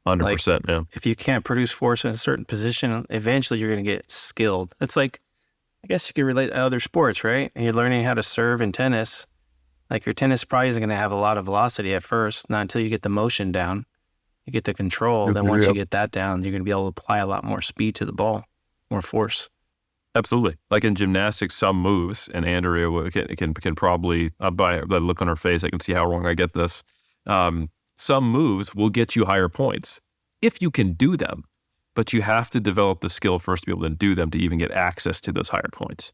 [SPEAKER 1] 100%, yeah.
[SPEAKER 3] If you can't produce force in a certain position, eventually you're going to get skilled. It's like, I guess you could relate to other sports, right? And you're learning how to serve in tennis. Like your tennis probably isn't going to have a lot of velocity at first, not until you get the motion down. You get the control. Then once you get that down, you're going to be able to apply a lot more speed to the ball, more force.
[SPEAKER 1] Absolutely. Like in gymnastics, some moves, and Andrea can probably, by the look on her face, I can see how wrong I get this. Some moves will get you higher points if you can do them, but you have to develop the skill first to be able to do them to even get access to those higher points.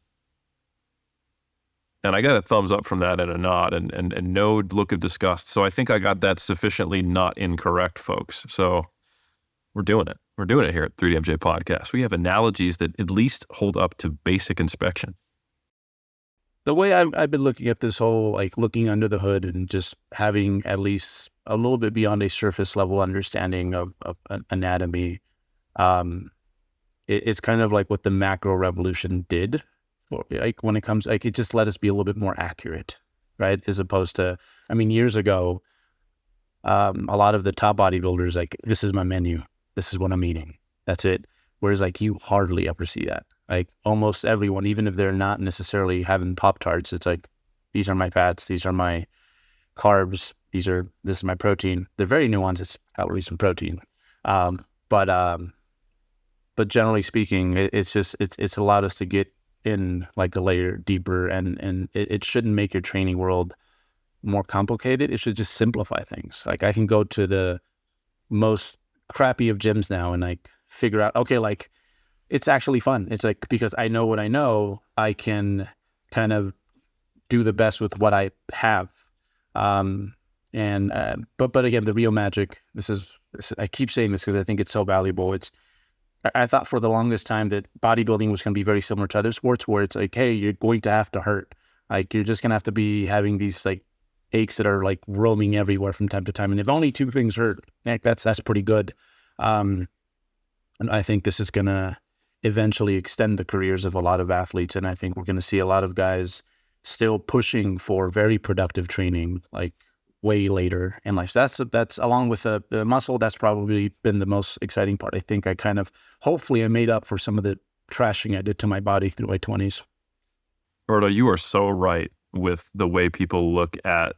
[SPEAKER 1] And I got a thumbs up from that and a nod and no look of disgust. So I think I got that sufficiently not incorrect, folks. So we're doing it. We're doing it here at 3DMJ Podcast. We have analogies that at least hold up to basic inspection.
[SPEAKER 2] The way I've been looking at this whole, like looking under the hood and just having at least a little bit beyond a surface level understanding of anatomy, it's kind of like what the macro revolution did. Like when it comes, like it just let us be a little bit more accurate, right? As opposed to, years ago, a lot of the top bodybuilders, like, this is my menu. This is what I'm eating. That's it. Whereas like you hardly ever see that. Like almost everyone, even if they're not necessarily having Pop-Tarts, it's like, these are my fats, these are my carbs, this is my protein. They're very nuanced. It's calories and protein. But generally speaking, it's allowed us to get in like a layer deeper, and it shouldn't make your training world more complicated. It should just simplify things. Like I can go to the most crappy of gyms now and like figure out, okay, like it's actually fun. It's like, because I know what I know, I can kind of do the best with what I have. But again, the real magic, I keep saying this because I think it's so valuable. I thought for the longest time that bodybuilding was going to be very similar to other sports where it's like, hey, you're going to have to hurt. Like you're just going to have to be having these like aches that are like roaming everywhere from time to time. And if only 2 things hurt, that's pretty good. And I think this is going to eventually extend the careers of a lot of athletes. And I think we're going to see a lot of guys still pushing for very productive training, like way later in life. So that's along with the muscle, that's probably been the most exciting part. I think hopefully I made up for some of the trashing I did to my body through my 20s.
[SPEAKER 1] Berto, you are so right with the way people look at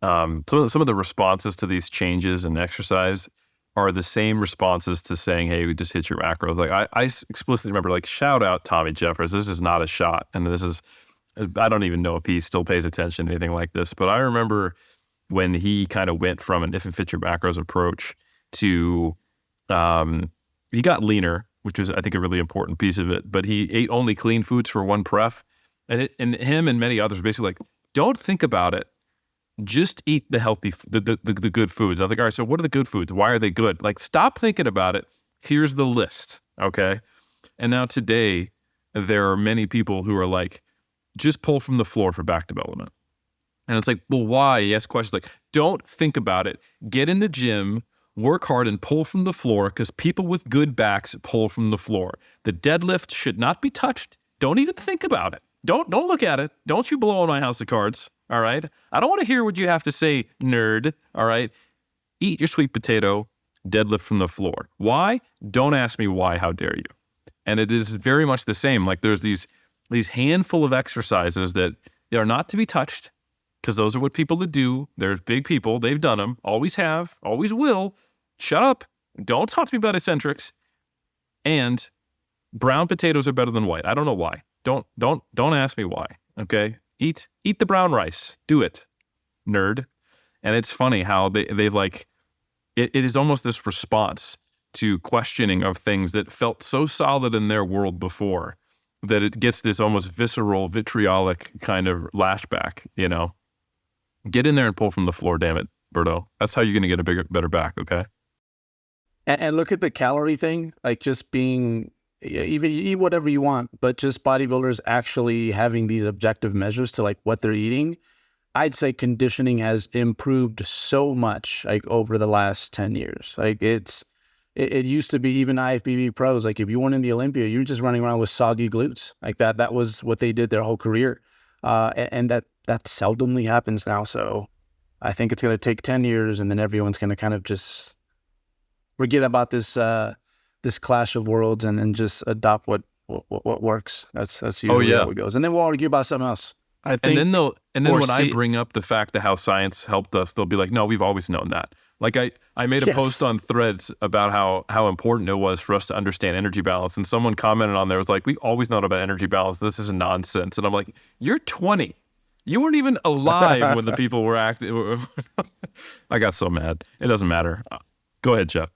[SPEAKER 1] some of the responses to these changes in exercise are the same responses to saying, hey, we just hit your macros. Like I explicitly remember, like, shout out Tommy Jeffers. This is not a shot. And I don't even know if he still pays attention to anything like this, but I remember when he kind of went from an if it fits your macros approach to, he got leaner, which was, I think, a really important piece of it, but he ate only clean foods for one pref. And him and many others basically like, don't think about it. Just eat the healthy, the good foods. I was like, all right, so what are the good foods? Why are they good? Like, stop thinking about it. Here's the list, okay? And now today, there are many people who are like, just pull from the floor for back development. And it's like, well, why? You ask questions like, don't think about it. Get in the gym, work hard, and pull from the floor, because people with good backs pull from the floor. The deadlift should not be touched. Don't even think about it. Don't look at it. Don't you blow on my house of cards, all right? I don't want to hear what you have to say, nerd, all right? Eat your sweet potato, deadlift from the floor. Why? Don't ask me why, how dare you? And it is very much the same. Like there's these handful of exercises that they are not to be touched, because those are what people that do. There's big people. They've done them. Always have. Always will. Shut up. Don't talk to me about eccentrics. And brown potatoes are better than white. I don't know why. Don't ask me why. Okay? Eat the brown rice. Do it, nerd. And it's funny how they've like, it is almost this response to questioning of things that felt so solid in their world before, that it gets this almost visceral, vitriolic kind of lashback, you know? Get in there and pull from the floor, damn it, Berto. That's how you're going to get a better back, okay?
[SPEAKER 2] And look at the calorie thing, like just being, even eat whatever you want, but just bodybuilders actually having these objective measures to like what they're eating. I'd say conditioning has improved so much like over the last 10 years. Like it used to be even IFBB pros. Like if you weren't in the Olympia, you were just running around with soggy glutes. Like that was what they did their whole career. And that seldomly happens now. So I think it's going to take 10 years and then everyone's going to kind of just forget about this clash of worlds and just adopt what works. That's usually how it goes. And then we'll argue about something else.
[SPEAKER 5] I think,
[SPEAKER 1] and then when I bring up the fact that how science helped us, they'll be like, no, we've always known that. Like I made a post on Threads about how important it was for us to understand energy balance. And someone commented on there, was like, we've always known about energy balance. This is nonsense. And I'm like, you're 20. You weren't even alive when the people were acting. I got so mad. It doesn't matter. Go ahead, Jeff.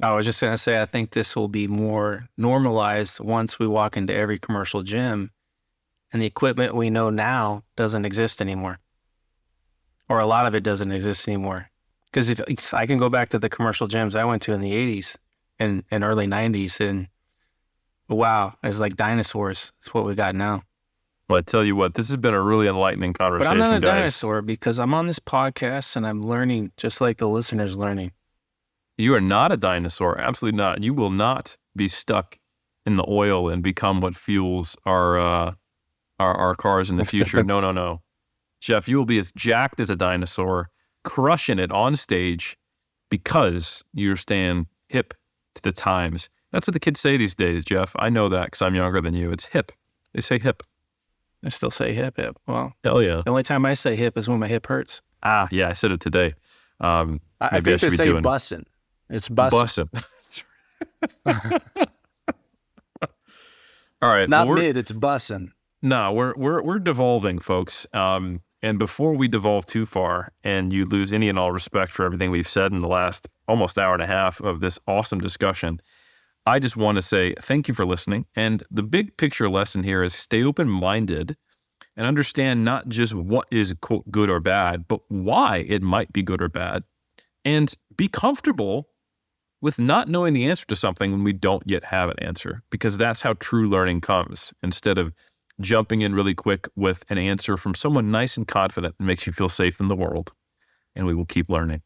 [SPEAKER 3] I was just going to say, I think this will be more normalized once we walk into every commercial gym and the equipment we know now doesn't exist anymore. Or a lot of it doesn't exist anymore. Because if I can go back to the commercial gyms I went to in the 80s and early 90s, and wow, it's like dinosaurs. It's what we got now.
[SPEAKER 1] Well, I tell you what, this has been a really enlightening conversation,
[SPEAKER 3] But I'm not a
[SPEAKER 1] guys.
[SPEAKER 3] dinosaur because I'm on this podcast and I'm learning just like the listeners learning.
[SPEAKER 1] You are not a dinosaur. Absolutely not. You will not be stuck in the oil and become what fuels our cars in the future. No. Jeff, you will be as jacked as a dinosaur, crushing it on stage because you stand hip to the times. That's what the kids say these days, Jeff. I know that because I'm younger than you. It's hip. They say hip.
[SPEAKER 3] I still say hip. Well,
[SPEAKER 1] hell yeah.
[SPEAKER 3] The only time I say hip is when my hip hurts.
[SPEAKER 1] Ah, yeah, I said it today.
[SPEAKER 2] I think they say bussin'. It's bussin'.
[SPEAKER 1] All right.
[SPEAKER 2] Not mid, it's bussin'.
[SPEAKER 1] No, we're devolving, folks. And before we devolve too far and you lose any and all respect for everything we've said in the last almost hour and a half of this awesome discussion, I just want to say thank you for listening. And the big picture lesson here is stay open-minded and understand not just what is, quote, good or bad, but why it might be good or bad. And be comfortable with not knowing the answer to something when we don't yet have an answer, because that's how true learning comes, instead of jumping in really quick with an answer from someone nice and confident that makes you feel safe in the world. And we will keep learning.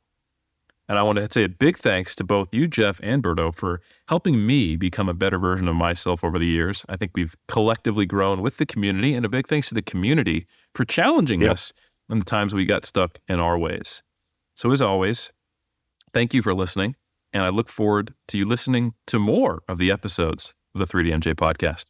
[SPEAKER 1] And I want to say a big thanks to both you, Jeff, and Berto, for helping me become a better version of myself over the years. I think we've collectively grown with the community, and a big thanks to the community for challenging us in the times we got stuck in our ways. So as always, thank you for listening, and I look forward to you listening to more of the episodes of the 3DMJ podcast.